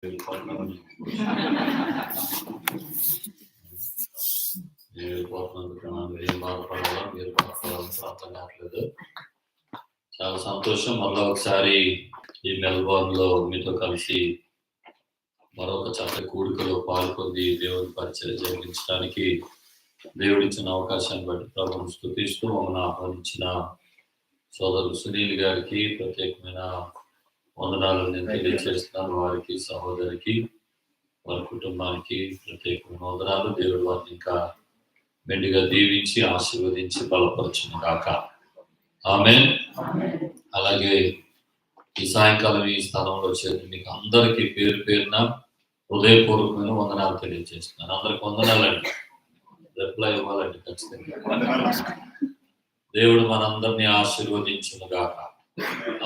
ఏం బాధపడాలో మీరు బాధపడాల్సిన అర్థం కావట్లేదు. చాలా సంతోషం. మళ్ళీ ఒకసారి ఈ మెల్బోర్న్ లో మీతో కలిసి మరొక చక్కటి కూడికలో పాల్పొంది దేవుని పరిచయం జరిగించడానికి దేవుడిచ్చిన అవకాశాన్ని బట్టి ప్రభువును స్తుతిస్తూ మమ్మల్ని ఆహ్వానించిన సోదరులు సునీల్ గారికి ప్రత్యేకమైన వందనాలు నేను తెలియజేస్తున్నాను. వారికి, సహోదరికి, వారి కుటుంబానికి ప్రత్యేకమైన వందనాలు. దేవుడు వారిని ఇంకా మెండుగా దీవించి ఆశీర్వదించి బలపరచును గాక. ఆమేన్. అలాగే ఈ సాయంకాలం ఈ స్థలంలో చేరి మీకు అందరికీ పేరు పేరున హృదయపూర్వకమైన వందనాలు తెలియజేస్తున్నాను. అందరికి వందనాలండి. రిప్లై ఇవ్వాలండి ఖచ్చితంగా. దేవుడు మనందరినీ ఆశీర్వదించును గాక.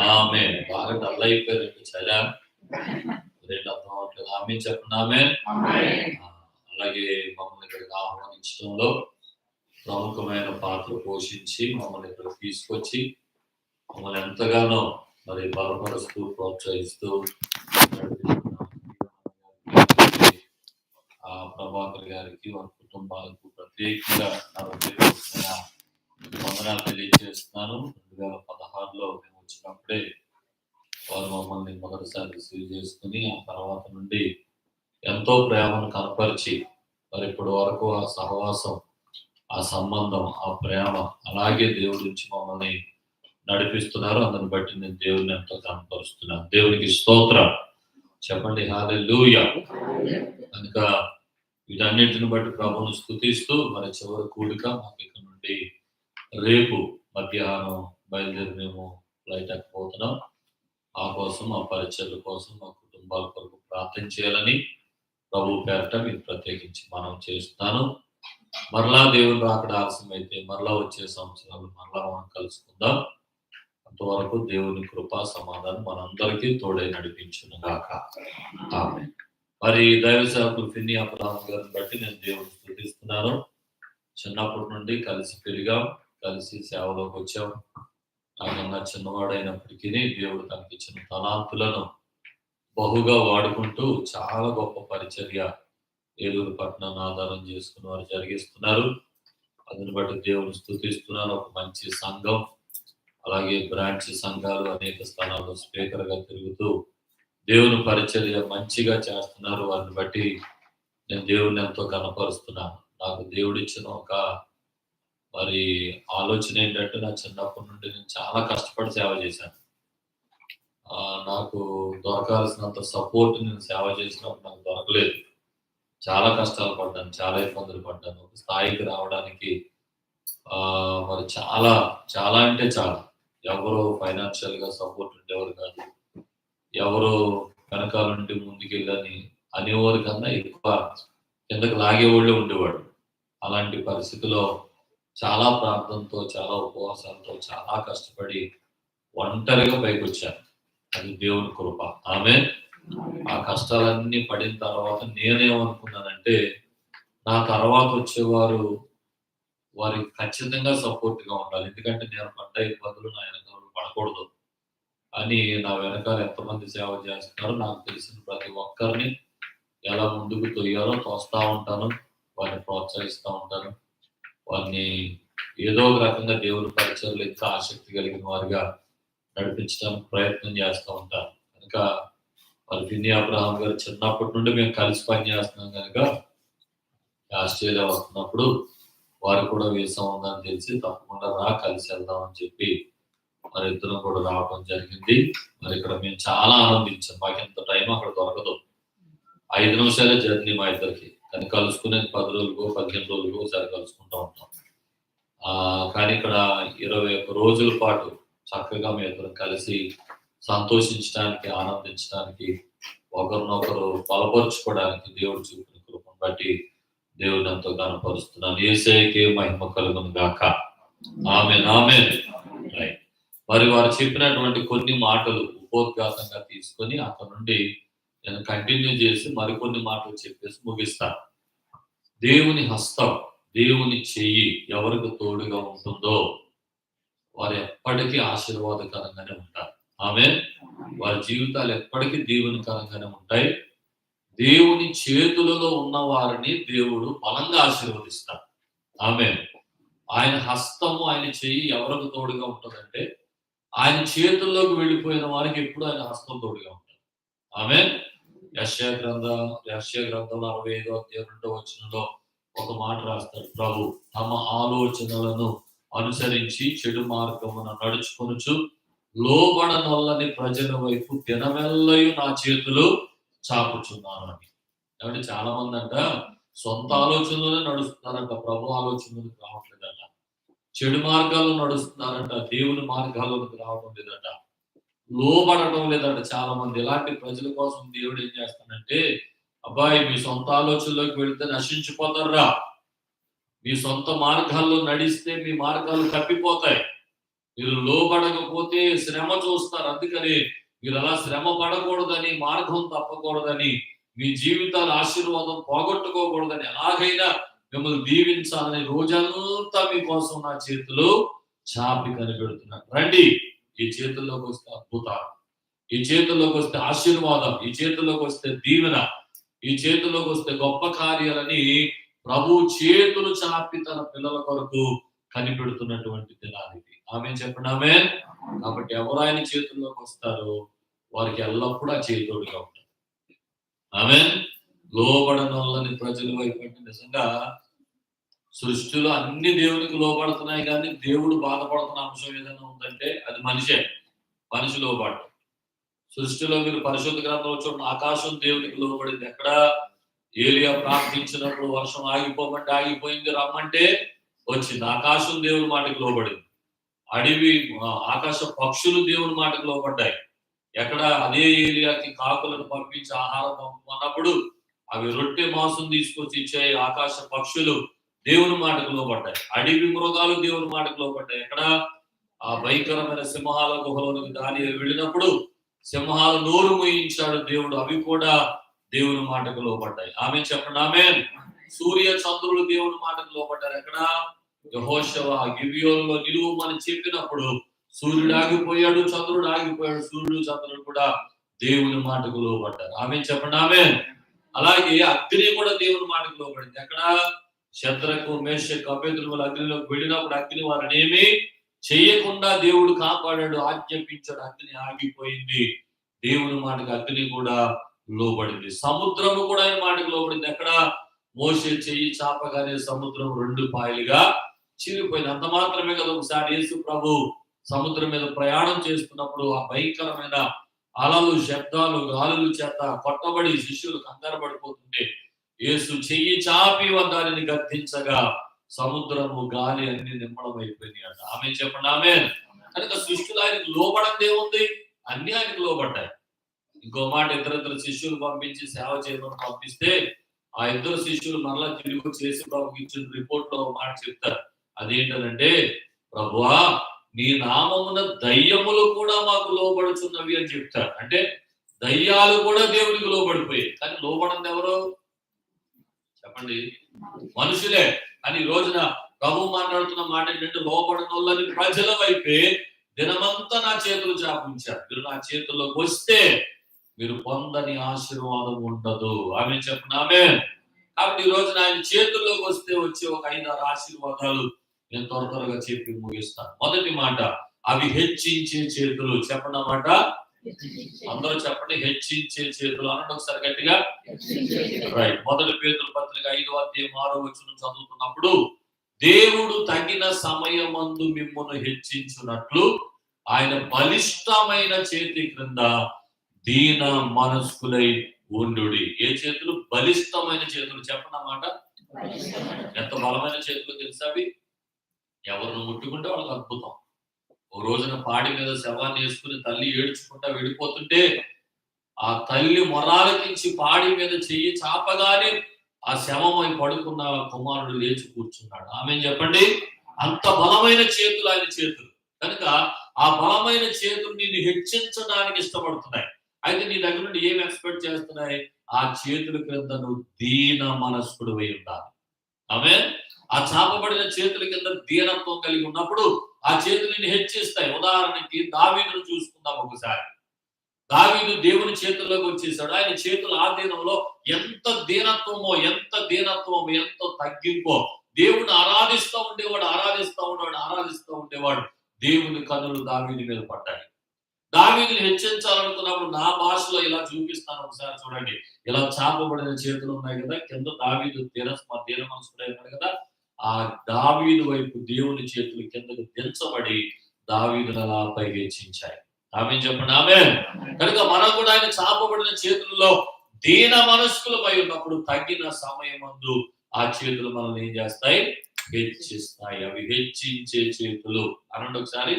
ఆమేన్. బాగా డల్ అయిపోయారండి. చలా రెండు అర్థం అవట్లేదు. ఆమేన్ చెప్పండి. ఆమేన్. అలాగే మమ్మల్ని ఇక్కడికి ఆహ్వానించడంలో ప్రముఖమైన పాత్ర పోషించి మమ్మల్ని ఇక్కడ తీసుకొచ్చి మమ్మల్ని ఎంతగానో మరి బలపరుస్తూ ప్రోత్సహిస్తూ ప్రభాకర్ గారికి వారి కుటుంబాలకు ప్రత్యేకంగా వందనాలు తెలియజేస్తున్నాను. 2016లో మేము వచ్చినప్పుడే వారు మమ్మల్ని మొదటిసారి రిసీవ్ చేసుకుని ఆ తర్వాత నుండి ఎంతో ప్రేమను కనపరిచి మరి ఇప్పటి వరకు ఆ సహవాసం, ఆ సంబంధం, ఆ ప్రేమ అలాగే దేవుడి నుంచి మమ్మల్ని నడిపిస్తున్నారు. అందుని బట్టి నేను దేవుడిని ఎంతో కనపరుస్తున్నాను. దేవునికి స్తోత్రం చెప్పండి. హల్లెలూయా. కనుక వీటన్నిటిని బట్టి ప్రభువును స్తుతిస్తూ మరి చివరి కూడిక మాకు ఇక్కడ నుండి రేపు మధ్యాహ్నం బయలుదేరి మేము ఫ్లైట్ ఎక్కిపోతున్నాం. ఆ కోసం, ఆ పరిచర్ల కోసం, మా కుటుంబాల కొరకు ప్రార్థన చేయాలని ప్రభు పేరట మీకు ప్రత్యేకించి మనం చేస్తున్నాను. మరలా దేవుడు రాకడ ఆలస్యమైతే మరలా వచ్చే సంవత్సరాలు మరలా మనం కలుసుకుందాం. అంతవరకు దేవుని కృపా సమాధానం మనందరికీ తోడై నడిపించును గాక. ఆమేన్. మరి దైవ సేవకులు ఫిన్నీ అబ్రహాం గారిని బట్టి నేను దేవుని స్తుతిస్తున్నాను. చిన్నప్పటి నుండి కలిసి పెరిగాం, కలిసి సేవలోకి వచ్చాం. నాకన్నా చిన్నవాడైనప్పటికీ దేవుడు తనకి ఇచ్చిన తలాంతులను బహుగా వాడుకుంటూ చాలా గొప్ప పరిచర్య ఏలూరు పట్టణాన్ని ఆధారం చేసుకుని వారు జరిగిస్తున్నారు. అందుని బట్టి దేవుని స్తుతిస్తున్నాను. ఒక మంచి సంఘం, అలాగే బ్రాంచ్ సంఘాలు అనేక స్థానాల్లో స్పీకర్ గా తిరుగుతూ దేవుని పరిచర్య మంచిగా చేస్తున్నారు. వారిని బట్టి నేను దేవుడిని ఎంతో కనపరుస్తున్నాను. నాకు దేవుడిచ్చిన ఒక మరి ఆలోచన ఏంటంటే నా చిన్నప్పటి నుండి నేను చాలా కష్టపడి సేవ చేశాను. నాకు దొరకాల్సినంత సపోర్ట్ నేను సేవ చేసినప్పుడు నాకు దొరకలేదు. చాలా కష్టాలు పడ్డాను, చాలా ఇబ్బందులు పడ్డాను. ఒక స్థాయికి రావడానికి మరి చాలా చాలా అంటే చాలా ఎవరు ఫైనాన్షియల్ గా సపోర్ట్ ఉండేవారు కాదు. ఎవరు వెనకాల నుండి ముందుకెళ్ళని అనేవారు కన్నా ఎక్కువ కిందకి లాగేవాళ్ళే ఉండేవాడు. అలాంటి పరిస్థితిలో చాలా ప్రార్థనతో, చాలా ఉపవాసాలతో, చాలా కష్టపడి ఒంటరిగా పైకి వచ్చాను. అది దేవుని కృప. ఆమేన్. ఆ కష్టాలన్నీ పడిన తర్వాత నేనేమనుకున్నానంటే నా తర్వాత వచ్చేవారు వారికి ఖచ్చితంగా సపోర్ట్ గా ఉండాలి. ఎందుకంటే నేను పడ్డ ఇబ్బందులు నా వెనకాల పడకూడదు అని నా వెనకాల ఎంతమంది సేవ చేస్తున్నారో నాకు తెలిసిన ప్రతి ఒక్కరిని ఎలా ముందుకు తొయ్యాలో తోస్తా ఉంటాను. వారిని ప్రోత్సహిస్తూ ఉంటాను. వారిని ఏదో ఒక రకంగా దేవుని పరిచయలు ఇంకా ఆసక్తి కలిగిన వారిగా నడిపించడానికి ప్రయత్నం చేస్తూ ఉంటాను. కనుక మరి ఫిన్నీ అబ్రహాం గారు చిన్నప్పటి నుండి మేము కలిసి పనిచేస్తున్నాం కనుక ఆస్ట్రేలియా వస్తున్నప్పుడు వారు కూడా వీసా ఉందని తెలిసి తప్పకుండా కలిసి వెళ్దామని చెప్పి మరి ఇద్దరం కూడా రావడం జరిగింది. మరి ఇక్కడ మేము చాలా ఆనందించాం. మాకు ఎంత టైం అక్కడ దొరకదు. 5 నిమిషాలే జర్నీ మా ఇద్దరికి. కానీ కలుసుకునేది 10 రోజులకు 15 రోజులకు ఒకసారి కలుసుకుంటూ ఉంటాం. కానీ ఇక్కడ 21 రోజుల పాటు చక్కగా మేము ఇద్దరం కలిసి సంతోషించడానికి, ఆనందించడానికి, ఒకరినొకరు బలపరుచుకోవడానికి దేవుడు చూపిన కృపను బట్టి దేవుడిని ఎంతో కనపరుస్తున్నాను. యేసయ్యకే మహిమ కలుగును గాక. ఆమేన్. ఆమేన్. రైట్. మరి వారు చెప్పినటువంటి కొన్ని మాటలు ఉపోద్ఘాతంగా తీసుకొని అక్కడ నుండి నేను కంటిన్యూ చేసి మరికొన్ని మాటలు చెప్పేసి ముగిస్తాను. దేవుని హస్తం, దేవుని చెయ్యి ఎవరికి తోడుగా ఉంటుందో వారు ఎప్పటికీ ఆశీర్వాదకరంగానే ఉంటారు. ఆమేన్. వారి జీవితాలు ఎప్పటికీ దీవెనకరంగానే ఉంటాయి. దేవుని చేతులలో ఉన్న వారిని దేవుడు బలంగా ఆశీర్వదిస్తాడు. ఆమేన్. ఆయన హస్తము, ఆయన చెయ్యి ఎవరికి తోడుగా ఉంటుందంటే, ఆయన చేతుల్లోకి వెళ్ళిపోయిన వారికి ఎప్పుడు ఆయన హస్తం తోడుగా ఉంటుంది. ఆమేన్. యెషయా గ్రంథంలో 65వ అధ్యాయం 2వ వచనంలో ఒక మాట రాస్తాడు. ప్రభు తమ ఆలోచనలను అనుసరించి చెడు మార్గమున నడుచుకొనుచు లోబడనొల్లని ప్రజల వైపు దినమెల్లయు నా చేతులు చాపుచున్నాను అని. కాబట్టి చాలా మంది అంట సొంత ఆలోచనలోనే నడుస్తున్నారంట, ప్రభు ఆలోచనలోకి రావట్లేదట. చెడు మార్గాల్లో నడుస్తున్నారంట, దేవుని మార్గాల్లోకి రావడం లేదట. లోబడటం లేదంట చాలా మంది. ఇలాంటి ప్రజల కోసం దేవుడు ఏం చేస్తాడంటే, అబ్బాయి మీ సొంత ఆలోచనలోకి వెళితే నశించిపోతారా, మీ సొంత మార్గాల్లో నడిస్తే మీ మార్గాలు తప్పిపోతాయి, మీరు లోబడకపోతే శ్రమ చూస్తారు. అందుకని మీరు అలా శ్రమ పడకూడదని, మార్గం తప్పకూడదని, మీ జీవితాల ఆశీర్వాదం పోగొట్టుకోకూడదని, ఎలాగైనా మిమ్మల్ని దీవించాలని రోజంతా మీకోసం నా చేతులు చాపి కనిపెడుతున్నాను. రండి, ఈ చేతుల్లోకి వస్తే అద్భుతాలు, ఈ చేతుల్లోకి వస్తే ఆశీర్వాదం, ఈ చేతుల్లోకి వస్తే దీవెన, ఈ చేతుల్లోకి వస్తే గొప్ప కార్యాలని ప్రభు చేతులు చాపి తన పిల్లల కొరకు కనిపెడుతున్నటువంటి దినాలు ఇది. ఆమేన్ చెప్పండి. ఆమేన్. కాబట్టి ఎవరు ఆయన చేతుల్లోకి వస్తారో వారికి ఎల్లప్పుడూ ఆ చేతోడుగా ఉంటారు. ఆమేన్. లోబడనొల్లని ప్రజల వైపు అంటే నిజంగా సృష్టిలో అన్ని దేవునికి లోబడుతున్నాయి, కానీ దేవుడు బాధపడుతున్న అంశం ఏదైనా ఉందంటే అది మనిషి లోబడటం. సృష్టిలో మీరు పరిశుద్ధ గ్రంథంలో చూడండి, ఆకాశం దేవునికి లోబడింది. ఎక్కడ ఏలియా ప్రార్థించినప్పుడు వర్షం ఆగిపోమంటే ఆగిపోయింది, రమ్మంటే వచ్చింది. ఆకాశం దేవుని మాటకి లోబడింది. అడవి ఆకాశ పక్షులు దేవుని మాటకు లోబడ్డాయి. ఎక్కడ అదే ఏలియాకి కాకులను పంపించి ఆహారం పంపమన్నప్పుడు అవి రొట్టె మాంసం తీసుకొచ్చి ఇచ్చే ఆకాశ పక్షులు దేవుని మాటకు లోబడ్డాయి. అడవి మృగాలు దేవుని మాటకు లోబడ్డాయి. ఎక్కడ ఆ భయంకరమైన సింహాల గుహలోనికి దానియేలు వెళ్ళినప్పుడు సింహాల నోరు మూయించాడు దేవుడు, అవి కూడా దేవుని మాటకు లోబడ్డాయి. ఆమేన్ చెప్పండి. ఆమేన్. సూర్య చంద్రులు దేవుని మాటకు లోబడ్డారు. ఎక్కడ యెహోషువ గిబియోనులో నిలువమని చెప్పినప్పుడు సూర్యుడు ఆగిపోయాడు, చంద్రుడు ఆగిపోయాడు. సూర్యుడు చంద్రుడు కూడా దేవుని మాటకు లోబడ్డారు. ఆమేన్ చెప్పండి. ఆమేన్. అలాగే అగ్ని కూడా దేవుని మాటకు లోబడింది. ఎక్కడ శద్రకు మేషకు అబేద్నెగోలు అగ్నిలోకి వెళ్ళినప్పుడు అగ్ని వారిని ఏమీ చెయ్యకుండా దేవుడు కాపాడాడు, ఆజ్ఞాపించాడు, అగ్ని ఆగిపోయింది. దేవుని మాటకు అగ్ని కూడా లోబడింది. సముద్రము కూడా ఆయన మాటకు లోబడింది. ఎక్కడ మోషే చెయ్యి చాపగానే సముద్రం 2 పాయలుగా చీలిపోయింది. అంత మాత్రమే కదా, ఒకసారి యేసు ప్రభు సముద్రం మీద ప్రయాణం చేస్తున్నప్పుడు ఆ భయంకరమైన అలలు, శబ్దాలు, గాలుల చేత కొట్టబడి శిష్యులు కంగారు పడిపోతుంటే యేసు చెయ్యి చాపి దానిని గద్దించగా సముద్రము, గాలి అన్ని నిమ్మడం అయిపోయినాయి అంట. ఆమె చెప్పండి. ఆమె కనుక సృష్టిలో ఆయనకు లోబడంది ఏముంది, అన్ని ఆయనకు లోబడ్డాయి. ఇంకో మాట, ఇద్దరు శిష్యులు పంపించి సేవ చేయమని పంపిస్తే ఆ 2 శిష్యులు మరలా తిరిగి చేసి ప్రభుకి ఇచ్చిన రిపోర్ట్ లో మాట చెప్తారు. అదేంటనంటే, ప్రభువా నీ నామమున దయ్యములు కూడా మాకు లోబడుచున్నవి అని చెప్తారు. అంటే దయ్యాలు కూడా దేవునికి లోబడిపోయాయి, కానీ లోబడంది ఎవరు చెప్పండి? మనుషులే. అని ఈ రోజున ప్రభు మాట్లాడుతున్న మాట ఏంటంటే, లోబడనొల్లని ప్రజల వైపే దినమంతా నా చేతులు చాపించారు. మీరు నా చేతుల్లోకి వస్తే మీరు పొందని ఆశీర్వాదం ఉండదు. ఆమె చెప్పండి. ఆమె. కాబట్టి ఈ రోజున ఆయన చేతుల్లోకి వస్తే వచ్చే ఒక 5-6 ఆశీర్వాదాలు నేను త్వరగా చెప్పి ముగిస్తాను. మొదటి మాట, అవి హెచ్చించే చేతులు. చెప్పండి మాట, అందరూ చెప్పండి. హెచ్చించే చేతులు అనండి ఒకసారి గట్టిగా. రైట్. 1 పేతురు పత్రిక 5వ అధ్యాయం 6వ వచనం చదువుతున్నప్పుడు, దేవుడు తగిన సమయమందు మిమ్మును హెచ్చించున్నట్లు ఆయన బలిష్టమైన చేతి క్రింద దీన మనస్కులై ఉండుడి. ఏ చేతులు? బలిష్టమైన చేతులు. చెప్పనమాట, ఎంత బలమైన చేతులు తెలుసా అవి? ఎవరిని ముట్టుకుంటే వాళ్ళకి అద్భుతం. ఓ రోజున పాడి మీద శవాన్ని వేసుకుని తల్లి ఏడ్చుకుంటా వెళ్ళిపోతుంటే ఆ తల్లి మొరాలకించి పాడి మీద చెయ్యి చాపగానే ఆ శవమై పడుకున్న కుమారుడు లేచి కూర్చున్నాడు. ఆమె చెప్పండి. అంత బలమైన చేతులు ఆయన చేతులు. కనుక ఆ బలమైన చేతులు నిన్ను హెచ్చించడానికి ఇష్టపడుతున్నాయి. అయితే నీ దగ్గర నుండి ఏం ఎక్స్పెక్ట్ చేస్తున్నాయి? ఆ చేతుల క్రింద నువ్వు దీన మనస్కుడు అయి ఉండాలి. ఆమె ఆ చాపబడిన చేతుల కింద దీనత్వం కలిగి ఉన్నప్పుడు ఆ చేతులు నిన్ను హెచ్చిస్తాయి. ఉదాహరణకి దావీదును చూసుకుందాం ఒకసారి. దావీదు దేవుని చేతుల్లోకి వచ్చేసాడు. ఆయన చేతుల ఆధీనంలో ఎంత దీనత్వమో, ఎంత తగ్గింపో. దేవుని ఆరాధిస్తూ ఉండేవాడు. దేవుని కన్నులు దావీదు మీద పడ్డాయి. దావీదుని హెచ్చరించాలనుకున్నప్పుడు నా భాషలో ఇలా చూపిస్తాను, ఒకసారి చూడండి. ఇలా చాపబడిన చేతులు ఉన్నాయి కదా, కింద దావీదు దీన మనసుకున్నాడు కదా, ఆ దావీదు వైపు దేవుని చేతులు కిందకు దించబడి దావీదును అలా పైకి హెచ్చించాయి. ఆమె చెప్పండి, ఆమె. కనుక మనం కూడా ఆయన చాపబడిన చేతుల్లో దీన మనస్కులమై ఉన్నప్పుడు తగిన సమయమందు ఆ చేతులు మనల్ని ఏం చేస్తాయి? హెచ్చిస్తాయి. అవి హెచ్చించే చేతులు అనండి ఒకసారి.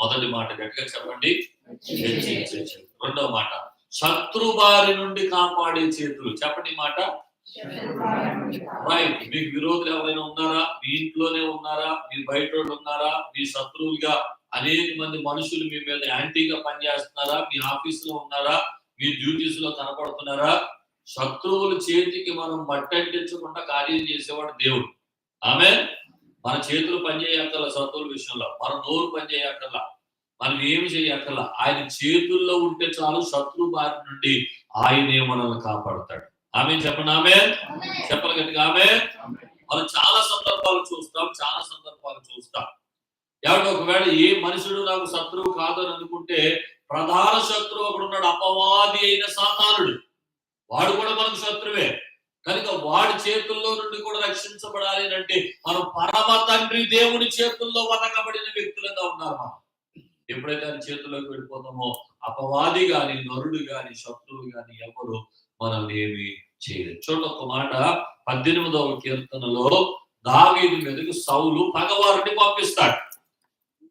మొదటి మాట గట్టిగా చెప్పండి, హెచ్చించే చేతులు. రెండవ మాట, శత్రు బారి నుండి కాపాడే చేతులు. చెప్పండి మాట. రైట్. మీకు విరోధులు ఎవరైనా ఉన్నారా? మీ ఇంట్లోనే ఉన్నారా? మీ బయట ఉన్నారా? మీ శత్రువులుగా అనేక మంది మనుషులు మీ మీద యాంటీగా పనిచేస్తున్నారా? మీ ఆఫీసులో ఉన్నారా? మీ డ్యూటీస్ లో కనపడుతున్నారా? శత్రువుల చేతికి మనం మట్టంటించకుండా కార్యం చేసేవాడు దేవుడు. ఆమె. మన చేతులు పనిచేయక్కర్లా శత్రువుల విషయంలో, మన నోరు పనిచేయక్కర్లా, మనం ఏమి చేయక్కర్లా. ఆయన చేతుల్లో ఉంటే చాలు, శత్రు బారి నుండి ఆయనే మనల్ని కాపాడుతాడు. ఆమె చెప్పండి, ఆమె. చెప్పలు గట్టిగా ఆమె. మనం చాలా సందర్భాలు చూస్తాం. ఎవడు ఒకవేళ ఏ మనుషుడు నాకు శత్రువు కాదు అని అనుకుంటే, ప్రధాన శత్రువు ఒకడు ఉన్నాడు, అపవాది అయిన సాతానుడు. వాడు కూడా మనకు శత్రువే. కనుక వాడి చేతుల్లో నుండి కూడా రక్షించబడాలి అంటే మనం పరమ తండ్రి దేవుని చేతుల్లో వదకబడిన వ్యక్తులుగా ఉన్నారు. మనం ఎప్పుడైతే ఆయన చేతుల్లోకి వెళ్ళిపోతామో అపవాది గాని, నరుడు గాని, శత్రువు గాని ఎవరు మనల్ని ఏమి చేయలేదు. చూడండి ఒక మాట, 18వ కీర్తనలో దావీదు మీదకి సౌలు పగవారిని పంపిస్తాడు.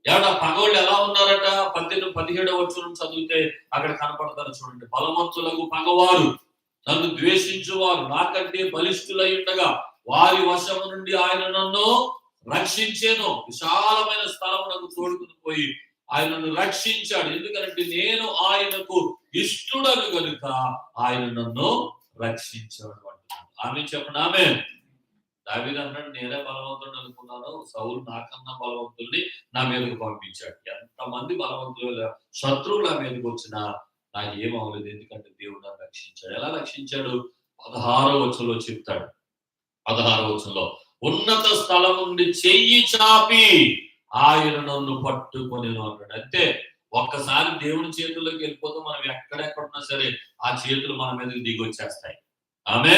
ఏడా పగవాళ్ళు ఎలా ఉన్నారట? 17వ వచనం చదివితే అక్కడ కనపడతారు చూడండి. బలవంతులకు పగవారు, నన్ను ద్వేషించువారు నాకంటే బలిష్ఠులై ఉండగా వారి వశము నుండి ఆయన నన్ను రక్షించేను. విశాలమైన స్థలమునకు తోడుకుని పోయి ఆయన నన్ను రక్షించాడు. ఎందుకంటే నేను ఆయనకు ఇష్టడను కనుక ఆయన నన్ను రక్షించాడు అంటున్నాడు. ఆమె చెప్పండి, ఆమె. దావీదు అన్నాడు, నేనే బలవంతుడు అనుకున్నాను, సౌలు నాకన్నా బలవంతుల్ని నా మీదకు పంపించాడు. ఎంతమంది బలవంతులు శత్రువులు నా మీదకి వచ్చినా నాకు ఏమవలేదు, ఎందుకంటే దేవుడు నన్ను రక్షించాడు. ఎలా రక్షించాడు? 16వ వచనంలో చెప్తాడు. 16వ వచనంలో, ఉన్నత స్థలం నుండి చెయ్యి చాపి ఆయన నన్ను పట్టుకొని అన్నాడు. అంతే. ఒక్కసారి దేవుని చేతుల్లోకి వెళ్ళిపోతే మనం ఎక్కడెక్కడున్నా సరే ఆ చేతులు మన మీదకి దిగి వచ్చేస్తాయి. ఆమె.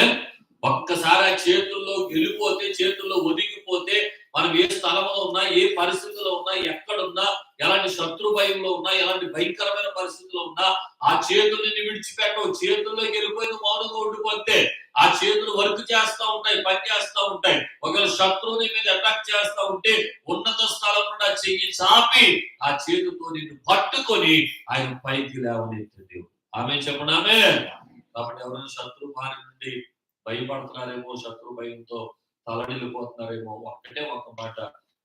ఒక్కసారి ఆ చేతుల్లో వెళ్ళిపోతే, చేతుల్లో ఒదిగిపోతే, మనం ఏ స్థలంలో ఉన్నా, ఏ పరిస్థితుల్లో ఉన్నా, ఎక్కడున్నా, ఎలాంటి శత్రు భయంలో ఉన్నా, ఎలాంటి భయంకరమైన పరిస్థితుల్లో ఉన్నా ఆ చేతుల్ని విడిచిపెట్టవు. చేతుల్లోకి వెళ్ళిపోయిన మౌనంగా ఉండిపోతే ఆ చేతులు వర్క్ చేస్తూ ఉంటాయి, పని చేస్తూ ఉంటాయి. ఒకవేళ శత్రువుని మీద అటాక్ చేస్తూ ఉంటే ఉన్నత స్థలం నుండి ఆ చెయ్యి చాపి ఆ చేతితో నిన్ను పట్టుకొని ఆయన పైకి లేవనెత్తే దేవుడు. ఆమె చెప్పండి, ఆమె. కాబట్టి ఎవరైనా శత్రువు బారి నుండి భయపడుతున్నారేమో, శత్రు భయంతో తలడిల్లిపోతున్నారేమో, ఒక్కటే ఒక మాట,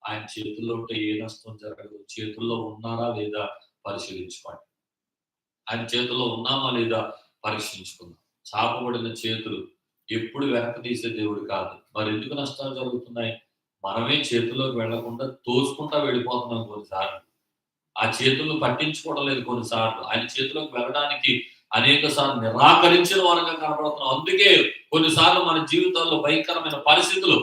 ఆయన చేతుల్లో ఉంటే ఏ నష్టం జరగదు. చేతుల్లో ఉన్నారా లేదా పరిశీలించుకోండి. ఆయన చేతుల్లో ఉన్నామా లేదా పరీక్షించుకుందాం. చాపబడిన చేతులు ఎప్పుడు వెనక్కి తీసే దేవుడు కాదు. మరి ఎందుకు నష్టాలు జరుగుతున్నాయి? మనమే చేతుల్లోకి వెళ్లకుండా తోసుకుంటా వెళ్ళిపోతున్నాం కొన్నిసార్లు. ఆ చేతులను పట్టించుకోవడం లేదు కొన్నిసార్లు. ఆయన చేతిలోకి వెళ్ళడానికి అనేక సార్లు నిరాకరించిన వారంగా కనబడుతున్నాం. అందుకే కొన్నిసార్లు మన జీవితాల్లో భయంకరమైన పరిస్థితులు,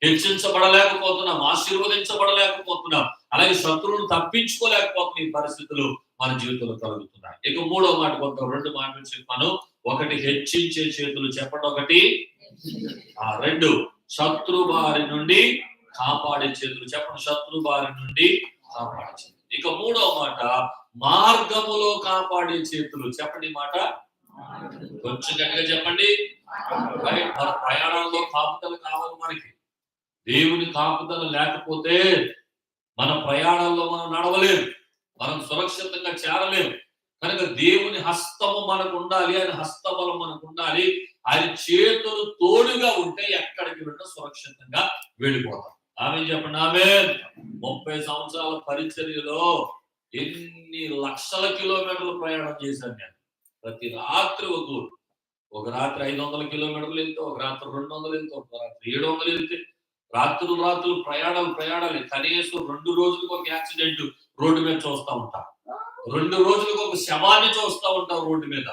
హెచ్చించబడలేకపోతున్నాం, ఆశీర్వదించబడలేకపోతున్నాం, అలాగే శత్రువులను తప్పించుకోలేకపోతున్న ఈ పరిస్థితులు మన జీవితంలో కలుగుతున్నాయి. ఇక 3వ మాట, కొంత 2 మాటలు చెప్పాను. ఒకటి హెచ్చించే చేతులు. చెప్పండి. ఒకటి 2 శత్రు బారి నుండి కాపాడే చేతులు. చెప్పండి, శత్రు బారి నుండి కాపాడే చేతులు. ఇక 3వ మాట, మార్గములో కాపాడే చేతులు. చెప్పండి మాట కొంచెం గట్టిగా చెప్పండి. మన ప్రయాణాల్లో కాపుదల కావాలి మనకి. దేవుని కాపుదల లేకపోతే మన ప్రయాణాల్లో మనం నడవలేము, మనం సురక్షితంగా చేరలేము. కనుక దేవుని హస్తము మనకు ఉండాలి, ఆయన హస్తబలం మనకు ఉండాలి. ఆయన చేతులు తోడుగా ఉంటే ఎక్కడికి వెళ్ళినా సురక్షితంగా వెళ్ళిపోతాం. ఆమె చెప్పండి, ఆమె. 30 సంవత్సరాల పరిచర్యలో ఎన్ని లక్షల కిలోమీటర్లు ప్రయాణం చేశాను నేను. ప్రతి రాత్రి ఒక రాత్రి 500 కిలోమీటర్లు వెళ్తే, ఒక రాత్రి 200 వెళ్తే, ఒక రాత్రి 700 వెళ్తే, రాత్రులు ప్రయాణాలు. కనీసం 2 రోజులకు ఒక యాక్సిడెంట్ రోడ్డు మీద చూస్తూ ఉంటాం. 2 రోజులకు ఒక శవాన్ని చూస్తూ ఉంటాం రోడ్డు మీద.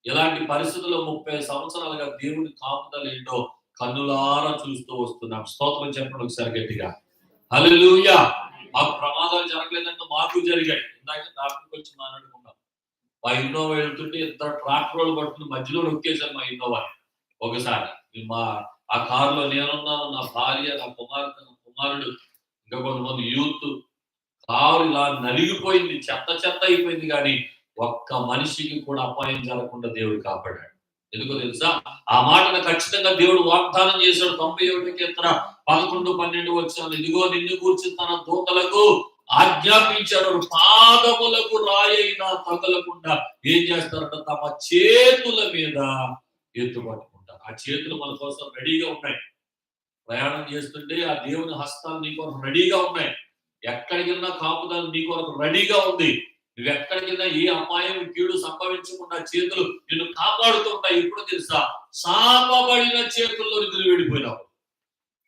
ఇలాంటి పరిస్థితుల్లో 30 సంవత్సరాలుగా దేవుని కాపుదల ఏంటో కన్నులారా చూస్తూ వస్తున్నాం. స్తోత్రం చెప్పండి ఒకసారి గట్టిగా. హల్లెలూయా. మాకు ప్రమాదాలు జరగలేదంటే మాకు జరిగాయి. ఇందాక ట్రాఫిక్ వచ్చి మాట్లాడుకున్నాం. మా ఇన్నోవా వెళ్తుంటే ఇద్దరు ట్రాక్టర్లు పట్టుకుని మధ్యలో నొక్కేశారు మా ఇన్నోవా ఒకసారి. ఆ కారులో నేనున్నాను, నా భార్య, నా కుమార్తె, నా కుమారుడు, ఇంకా కొంతమంది యూత్. కారు ఇలా నలిగిపోయింది, చెత్త చెత్త అయిపోయింది, కానీ ఒక్క మనిషికి కూడా అపాయం జరగకుండా దేవుడు కాపాడాడు. ఎందుకో తెలుసా? ఆ మాటను ఖచ్చితంగా దేవుడు వాగ్దానం చేశాడు. 91 కీర్తన 11, 12 వచనాలు. ఇదిగో నిన్ను గూర్చి తన దూతలకు ఆజ్ఞాపించాడు, పాదములకు రాయైనా తగలకుండా ఏం చేస్తారంట, తమ చేతుల మీద ఎత్తుపట్టుకుంటారు. ఆ చేతులు మన కోసం రెడీగా ఉన్నాయి. ప్రయాణం చేస్తుంటే ఆ దేవుని హస్తాలు నీ కొరకు రెడీగా ఉన్నాయి. ఎక్కడికి వెళ్ళినా కాపుదల నీ కొరకు రెడీగా ఉంది. నువ్వు ఎక్కడికి వెళ్ళినా ఏ అపాయం, కీడు సంభవించకుండా చేతులు నిన్ను కాపాడుతూ ఉంటాయి. ఇప్పుడు తెలుసా? చాపబడిన చేతుల్లోకి నువ్వు వెళ్ళిపోయినావు.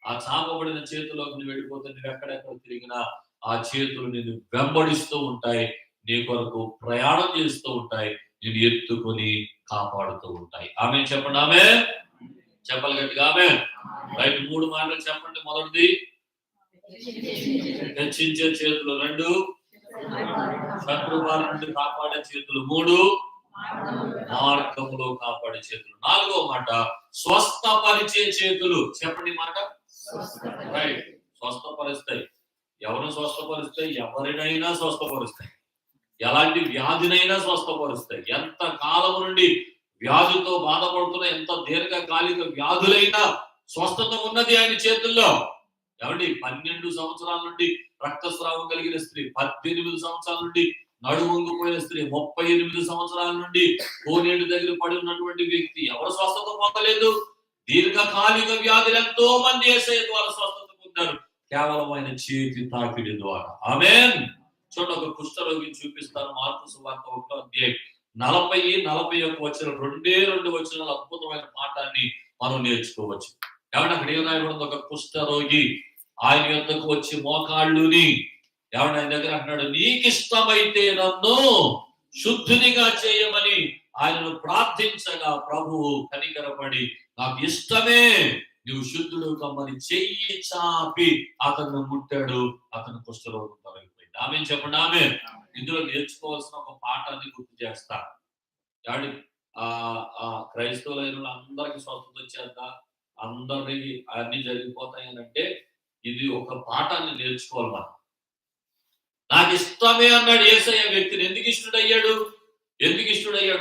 ఆ చాపబడిన చేతుల్లోకి నువ్వు వెళ్ళిపోతే నువ్వు ఎక్కడెక్కడ తిరిగినా ఆ చేతులు నిన్ను వెంబడిస్తూ ఉంటాయి, నీ కొరకు ప్రయాణం చేస్తూ ఉంటాయి, నిన్ను ఎత్తుకొని కాపాడుతూ ఉంటాయి. ఆమె చెప్పండి. ఆమె చెప్పాలి గట్టిగా. ఆమె రైట్. 3 మాటలు చెప్పండి. మొదటిది హెచ్చించే చేతులు, 2 శత్రువారి నుండి కాపాడే చేతులు, 3 మార్గంలో కాపాడే చేతులు, 4వ మాట స్వస్థపరిచే చేతులు. చెప్పండి మాట. రైట్. స్వస్థపరుస్తాయి. ఎవరిని స్వస్థపరుస్తాయి? ఎవరినైనా స్వస్థపరుస్తాయి. ఎలాంటి వ్యాధినైనా స్వస్థపరుస్తాయి. ఎంత కాలం నుండి వ్యాధితో బాధపడుతున్న ఎంత దీర్ఘకాలిక వ్యాధులైనా స్వస్థత ఉన్నది ఆయన చేతుల్లో. ఏమండి? 12 సంవత్సరాల నుండి రక్తస్రావం కలిగిన స్త్రీ, 18 సంవత్సరాల నుండి నడుమొంగిపోయిన స్త్రీ, 38 సంవత్సరాల నుండి కోనేటి దగ్గర పడి ఉన్నటువంటి వ్యక్తి, ఎవరు స్వస్థత పొందలేదు? దీర్ఘకాలిక వ్యాధులు ఎంతో మంది యేసయ్య ద్వారా స్వస్థత పొందారు, కేవలం ఆయన చేతి తాకిడి ద్వారా. ఆమేన్. చూడండి, ఒక కుష్ఠరోగిని చూపిస్తాను. మార్కు సువార్త 1వ అధ్యాయం 40, 41 వచనాలు, 2 వచనాలు అద్భుతమైన పాఠాన్ని మనం నేర్చుకోవచ్చు. ఏమంటే అక్కడ ఏం రాయబడింది? ఒక కుష్ఠరోగి ఆయన యొద్దకు వచ్చి మోకాళ్ళుని, ఏమంటే ఆయన దగ్గర అంటున్నాడు, నీకిష్టమైతే నన్ను శుద్ధునిగా చేయమని ఆయనను ప్రార్థించగా ప్రభువు కనికరపడి, నాకు ఇష్టమే, నువ్వు శుద్ధుడు కమ్మని చెయ్యి చాపి అతను ముట్టాడు. అతను కుష్ఠరోగం తొలగిపోయింది. ఆమె చెప్పండి. ఆమె. ఇందులో నేర్చుకోవాల్సిన ఒక పాఠాన్ని గుర్తు చేస్తా. ఏమండి? క్రైస్తవులైన అందరికీ స్వస్థత వచ్చేద్దా, అందరికి అన్ని జరిగిపోతాయి అంటే ఇది ఒక పాఠాన్ని నేర్చుకోవాలి మనం. నాకు ఇష్టమే అన్నాడు యేసయ్య వ్యక్తిని. ఎందుకు ఇష్టడయ్యాడు?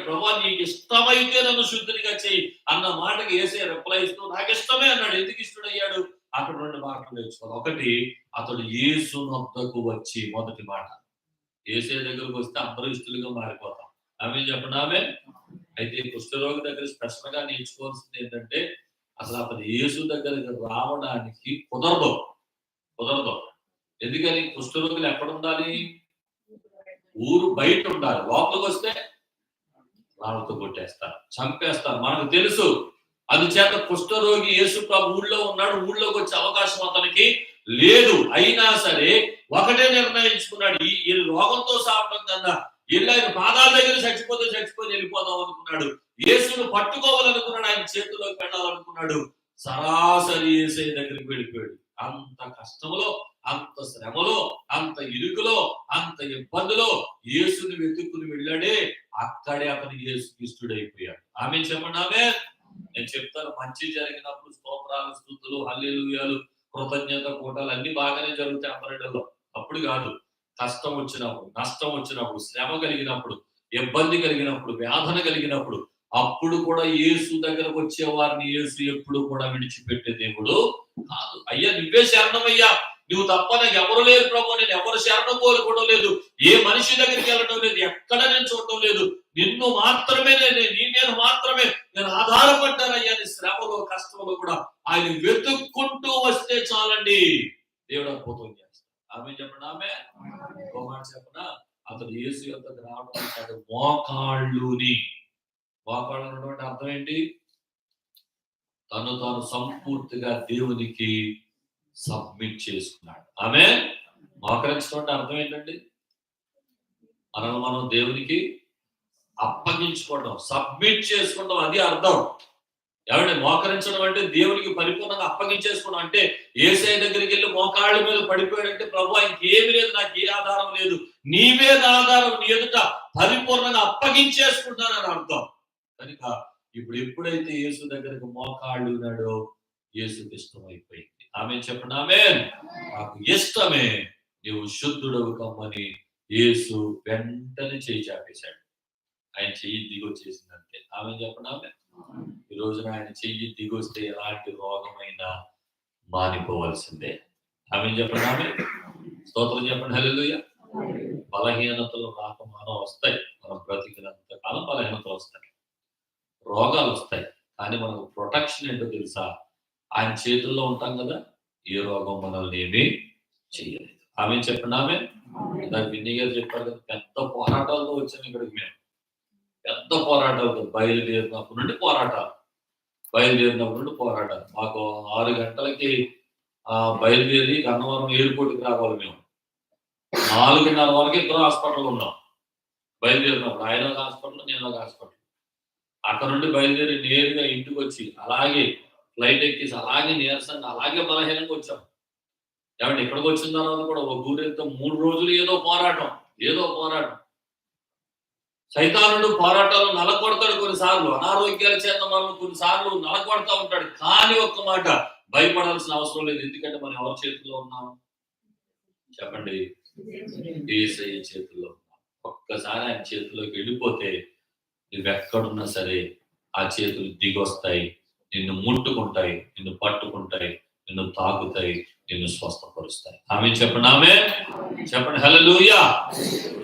ప్రభువా నీకు ఇష్టమైతే నన్ను శుద్ధునిగా చెయ్యి అన్న మాటకి యేసయ్య రిప్లై ఇస్తూ నాకు ఇష్టమే అన్నాడు. ఎందుకు ఇష్టడయ్యాడు? అక్కడ 2 మాటలు నేర్చుకోవాలి. ఒకటి, అతడు యేసు వద్దకు వచ్చి, మొదటి మాట, యేసయ్య దగ్గరకు వస్తే అందరూ ఇష్టలుగా మారిపోతాం. ఆమె చెప్పండి. ఆమె. అయితే కుష్ఠరోగి దగ్గర స్పెషల్ గా నేర్చుకోవాల్సింది ఏంటంటే, అసలు అతను యేసు దగ్గరికి రావడానికి కుదరదు. ఎందుకని? కుష్ఠరోగులు ఎక్కడ ఉండాలి? ఊరు బయట ఉండాలి. లోపలికి వస్తే రాళ్ళతో కొట్టేస్తారు, చంపేస్తారు, మనకు తెలుసు. అందుచేత కుష్ఠరోగి యేసు ప్రభు ఊళ్ళో ఉన్నాడు, ఊళ్ళోకి వచ్చే అవకాశం అతనికి లేదు. అయినా సరే ఒకటే నిర్ణయించుకున్నాడు, ఈ రోగంతో సావడం కన్నా ఆయన పాదాల దగ్గర చచ్చిపోతే వెళ్ళిపోదాం అనుకున్నాడు. యేసును పట్టుకోవాలనుకున్నాడు, ఆయన చేతిలోకి వెళ్ళాలనుకున్నాడు. సరాసరి యేసయ్య దగ్గరికి వెళ్ళిపోయాడు. అంత కష్టంలో, అంత శ్రమలో, అంత ఇరుకులో, అంత ఇబ్బందిలో యేసుని వెతుక్కుని వెళ్ళాడే, అక్కడే అతను యేసుకి ఇష్టడైపోయాడు. ఆమె చెప్పండి. ఆమె. నేను చెప్తాను, మంచి జరిగినప్పుడు స్తోత్రాలు, స్తుతులు, హల్లెలూయాలు, కృతజ్ఞత కూటాలు అన్ని బాగానే జరుగుతాయి అందరిలో. అప్పుడు కాదు. కష్టం వచ్చినప్పుడు, నష్టం వచ్చినప్పుడు, శ్రమ కలిగినప్పుడు, ఇబ్బంది కలిగినప్పుడు, వేదన కలిగినప్పుడు, అప్పుడు కూడా యేసు దగ్గరకు వచ్చే వారిని యేసు ఎప్పుడు కూడా విడిచిపెట్టే దేవుడు కాదు. అయ్యా నువ్వే శరణమయ్యా, నువ్వు తప్ప నాకు ఎవరు లేరు ప్రభు, నేను ఎవరు శరణం కోరుకోవడం లేదు, ఏ మనిషి దగ్గరికి వెళ్ళడం లేదు, ఎక్కడ నేను చూడటం లేదు, నిన్ను మాత్రమే, నీ మీద మాత్రమే నేను ఆధారపడ్డానయ్యా. శ్రమలో, కష్టంలో కూడా ఆయన వెతుక్కుంటూ వస్తే చాలండి, దేవుడు అద్భుతం చేస్తాడు. ఆమె చెప్పండి. ఆమె. ఇంకో మాట చెప్పనా? అతడు యేసు యొద్దకు రావడం మోకాళ్ళుని. మోకాళ్ళు అన్నటువంటి అర్థం ఏంటి? తను తాను సంపూర్తిగా దేవునికి సబ్మిట్ చేసుకున్నాడు. ఆమె. మోకరించడం అర్థం ఏంటండి? మనల్ని మనం దేవునికి అప్పగించుకోవడం, సబ్మిట్ చేసుకోవడం, అది అర్థం. ఏమంటే మోకరించడం అంటే దేవునికి పరిపూర్ణంగా అప్పగించేసుకోవడం. అంటే యేసయ్య దగ్గరికి వెళ్ళి మోకాళ్ళ మీద పడిపోయాడంటే, ప్రభు ఇంకేమి లేదు, నాకు ఏ ఆధారం లేదు, నీ మీద ఆధారం, నీ ఎదుట పరిపూర్ణంగా అప్పగించేసుకుంటానని అర్థం. కనుక ఇప్పుడు ఎప్పుడైతే యేసు దగ్గరకు మోకాళ్ళు ఉన్నాడో యేసుకి ఇష్టమైపోయింది. ఆమె చెప్పండి, ఆమె నాకు ఇష్టమే, నీవు శుద్ధుడవు కమ్మని యేసు వెంటనే చేయి చాపేశాడు. ఆయన చెయ్యి దిగొచ్చేసిందంటే ఆమె చెప్పండి, ఆమె ఈ రోజున ఆయన చెయ్యి దిగొస్తే ఎలాంటి రోగమైనా మానిపోవలసిందే. ఆమె చెప్పండి, ఆమె స్తోత్రం చెప్పండి, హల్లెలూయా. బలహీనతలు రాకమానం వస్తాయి, మనం బ్రతికినంత కాలం బలహీనతలు వస్తాయి, రోగాలు వస్తాయి. కానీ మనకు ప్రొటెక్షన్ ఏంటో తెలుసా? ఆయన చేతుల్లో ఉంటాం కదా, ఏ రోగం మనల్ని ఏమీ చెయ్యలేదు. ఆమె చెప్పండి, ఆమె విన్నీ గారు చెప్పారు కదా, పెద్ద పోరాటాలతో వచ్చాము ఇక్కడికి మేము. పెద్ద పోరాటాలు, బయలుదేరినప్పటి నుండి పోరాటాలు, మాకు 6 గంటలకి బయలుదేరి గన్నవరం ఎయిర్పోర్ట్కి రావాలి. మేము 4:30 వరకు ఇద్దరు హాస్పిటల్ ఉన్నాం. బయలుదేరినప్పుడు ఆయన ఒక హాస్పిటల్, నేను ఒక హాస్పిటల్. అక్కడ నుండి బయలుదేరి నేరుగా ఇంటికి వచ్చి అలాగే ఫ్లైట్ ఎక్కేసి అలాగే నీరసంగా అలాగే బలహీనంగా వచ్చాం. ఏమంటే ఇక్కడికి వచ్చిన తర్వాత కూడా ఒక ఊరితో 3 రోజులు ఏదో పోరాటం. సైతానుడు పోరాటాలు నలకొడతాడు, కొన్నిసార్లు అనారోగ్యాల చేత మనం కొన్నిసార్లు నలకొడతా ఉంటాడు. కానీ ఒక్క మాట, భయపడాల్సిన అవసరం లేదు. ఎందుకంటే మనం ఎవరి చేతుల్లో ఉన్నాం చెప్పండి? యేసయ్య చేతుల్లో. ఒక్కసారి ఆయన చేతిలోకి వెళ్ళిపోతే నువ్వెక్కడున్నా సరే ఆ చేతులు దిగొస్తాయి, నిన్ను ముట్టుకుంటాయి, నిన్ను పట్టుకుంటాయి, నిన్ను తాకుతాయి, నిన్ను స్వస్థపరుస్తాయి. ఆమె చెప్పండి, ఆమె చెప్పండి, హల్లెలూయా.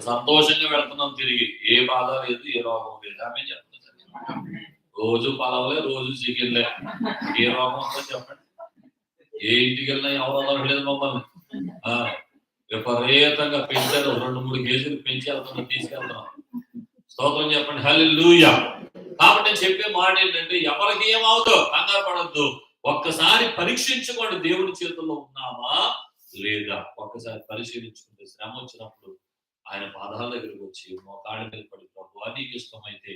సంతోషంగా వెళ్తున్నాం తిరిగి, ఏ బాధ లేదు, ఏ రోగం లేదు. ఆమె చెప్పండి. రోజు పలవలే, రోజు చికెన్లే, ఏ రోగం ఉందో చెప్పండి? ఏ ఇంటికి వెళ్ళినా ఎవరు వదలలేదు మమ్మల్ని. విపరీతంగా పెంచారు, 2-3 కేజీలు పెంచి తీసుకెళ్తున్నాం. స్తోత్రం చెప్పండి, హల్లెలూయా. కాబట్టి నేను చెప్పే మాట ఏంటంటే, ఎవరికి ఏమవుతో కంగారు పడద్దు. ఒక్కసారి పరీక్షించుకోండి, దేవుడి చేతుల్లో ఉన్నామా లేదా. ఒక్కసారి పరిశీలించుకుంటే శ్రమ వచ్చినప్పుడు ఆయన పాదాల దగ్గరికి వచ్చి మోకాళ్ళ మీద పడి, ప్రభువా నీకు ఇష్టమైతే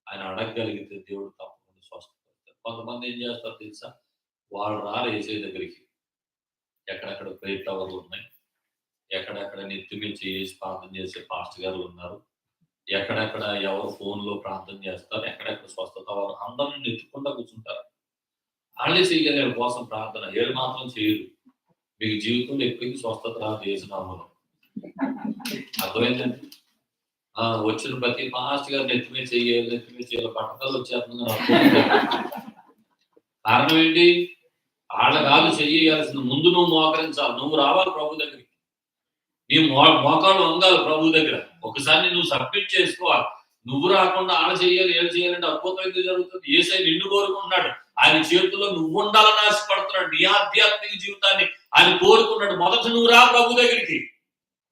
ఆయన అడగగలిగితే దేవుడు తప్పకుండా స్వస్థపడతారు. కొంతమంది ఏం చేస్తారు తెలుసా? వాళ్ళు రారు యేసయ్య దగ్గరికి. ఎక్కడెక్కడ ప్రేయర్ టవర్లు ఉన్నాయి, ఎక్కడెక్కడ నెత్తి మీద చేసి ప్రార్థన చేసే పాస్టర్ గారు ఉన్నారు, ఎక్కడెక్కడ ఎవరు ఫోన్లో ప్రార్థన చేస్తారు, ఎక్కడెక్కడ స్వస్థత, వారు అందరిని నెత్తుకుంటా కూర్చుంటారు. వాళ్ళే చేయగలిగే కోసం ప్రార్థన, ఏడు మాత్రం చేయరు. మీకు జీవితంలో ఎప్పటికీ స్వస్థత రాదు చేసినాము. అర్థమైందండి? వచ్చిన ప్రతి పాస్ట్ గారు నెత్తి మీద చేయాలి పట్టకాలు వచ్చేస్తుంది. కారణం ఏంటి? వాళ్ళ కాదు చెయ్యాల్సింది, ముందు నువ్వు మోకరించాలి, నువ్వు రావాలి ప్రభు దగ్గరికి, నీ మోకాళ్ళు వంగాలి ప్రభు దగ్గర. ఒకసారి నువ్వు సబ్మిట్ చేసుకోవాలి. నువ్వు రాకుండా ఆడ చేయాలి, ఏం చేయాలంటే అద్భుతం ఎందుకు జరుగుతుంది? యేసయ్య నిన్ను కోరుకుంటున్నాడు, ఆయన చేతుల్లో నువ్వు ఉండాలని ఆశపడుతున్నాడు. నీ ఆధ్యాత్మిక జీవితాన్ని ఆయన కోరుకున్నాడు. మొదట నువ్వు రా ప్రభు దగ్గరికి,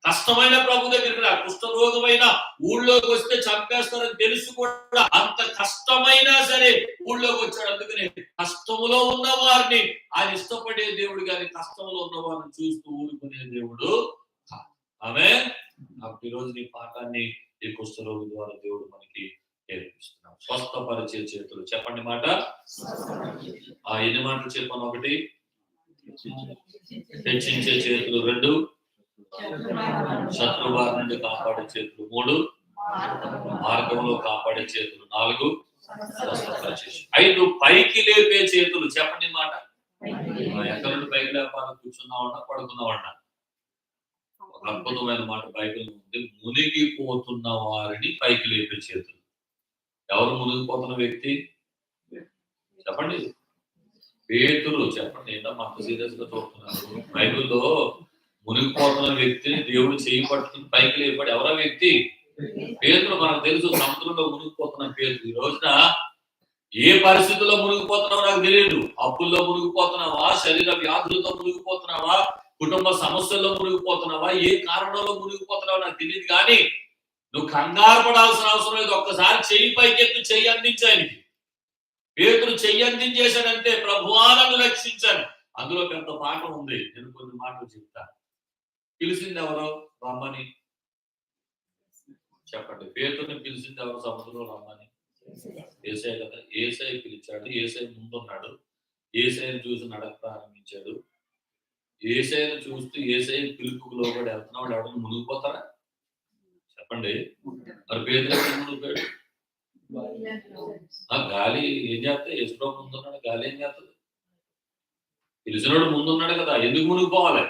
కష్టమైన ప్రభు దగ్గరికి రా. కుష్ఠరోగమైన ఊళ్ళోకి వస్తే చంపేస్తారని తెలుసు కూడా అంత కష్టమైనా సరే ఊళ్ళోకి వచ్చాడు. అందుకని కష్టములో ఉన్న వారిని ఆయన ఇష్టపడే దేవుడు, కానీ కష్టంలో ఉన్న వారిని చూస్తూ ఊరుకునే దేవుడు. ఆమె ఈరోజు ఈ పాఠాన్ని ఈ కుష్ఠరోగి ద్వారా దేవుడు మనకి నేర్పిస్తున్నాడు. స్వస్థపరిచే చేతులు చెప్పండి మాట. ఎన్ని మాటలు చెప్పాను? 1, హెచ్చించే చేతులు. 2, శత్రుబారి నుండి కాపాడే చేతులు. 3, మార్గంలో కాపాడే చేతులు. 4, స్వస్థపరిచే. 5, పైకి లేపే చేతులు. చెప్పండి మాట. ఎక్కడి నుండి పైకి లేపాలని కూర్చున్నామన్నా పడుకున్నామన్నా, ఒక అద్భుతమైన మాట బైబిల్ ఉంది. మునిగిపోతున్న వారిని పైకి లేపే చేతులు. ఎవరు మునిగిపోతున్న వ్యక్తి చెప్పండి? పేతురు. చెప్పండి, ఏంటో అంత సీరియస్ గా చూస్తున్నారు. బైబిల్లో మునిగిపోతున్న వ్యక్తిని దేవుడు చేయి పట్టుకుని పైకి లేపాడు. ఎవరో వ్యక్తి? పేతురు. మనకు తెలుసు, సముద్రంలో మునిగిపోతున్న పేతురు. ఈ రోజున ఏ పరిస్థితుల్లో మునిగిపోతున్నావో నాకు తెలియదు. అప్పుల్లో మునిగిపోతున్నావా, శరీర వ్యాధులతో మునిగిపోతున్నావా, కుటుంబ సమస్యల్లో మునిగిపోతున్నావా, ఏ కారణంలో మునిగిపోతున్నావో నాకు తెలియదు. కానీ నువ్వు కంగారు పడాల్సిన అవసరం లేదు. ఒక్కసారి చెయ్యి పైకెత్తి చెయ్యి అందించానికి. పేతురు చెయ్యి అందించేశాడంటే, ప్రభువా నన్ను రక్షించాను. అందులో పెద్ద పాఠం ఉంది. నేను కొన్ని మాటలు చెప్తాను. పిలిచింది ఎవరో? రమ్మని. చెప్పండి. పేతురుని పిలిచింది ఎవరు సముద్రంలో రమ్మని? యేసయ్య కదా. యేసయ్య పిలిచాడు. యేసయ్య ముందున్నాడు. యేసయ్యను చూసి నడక ప్రారంభించాడు. యేసయ్యను చూస్తూ యేసయ్య పిలుపుకు లోబడి వెళ్తున్నవాడు ఎవడన్నా మునిగిపోతారా? చెప్పండి. మరి పేతురు ఎక్కడ మునిగిపోయాడు? గాలి ఏం చేస్తాయి? యేసుప్రభు ముందున్నాడు, గాలి ఏం చేస్తుంది? పిలిచినోడు ముందున్నాడు కదా, ఎందుకు మునిగిపోవాలి?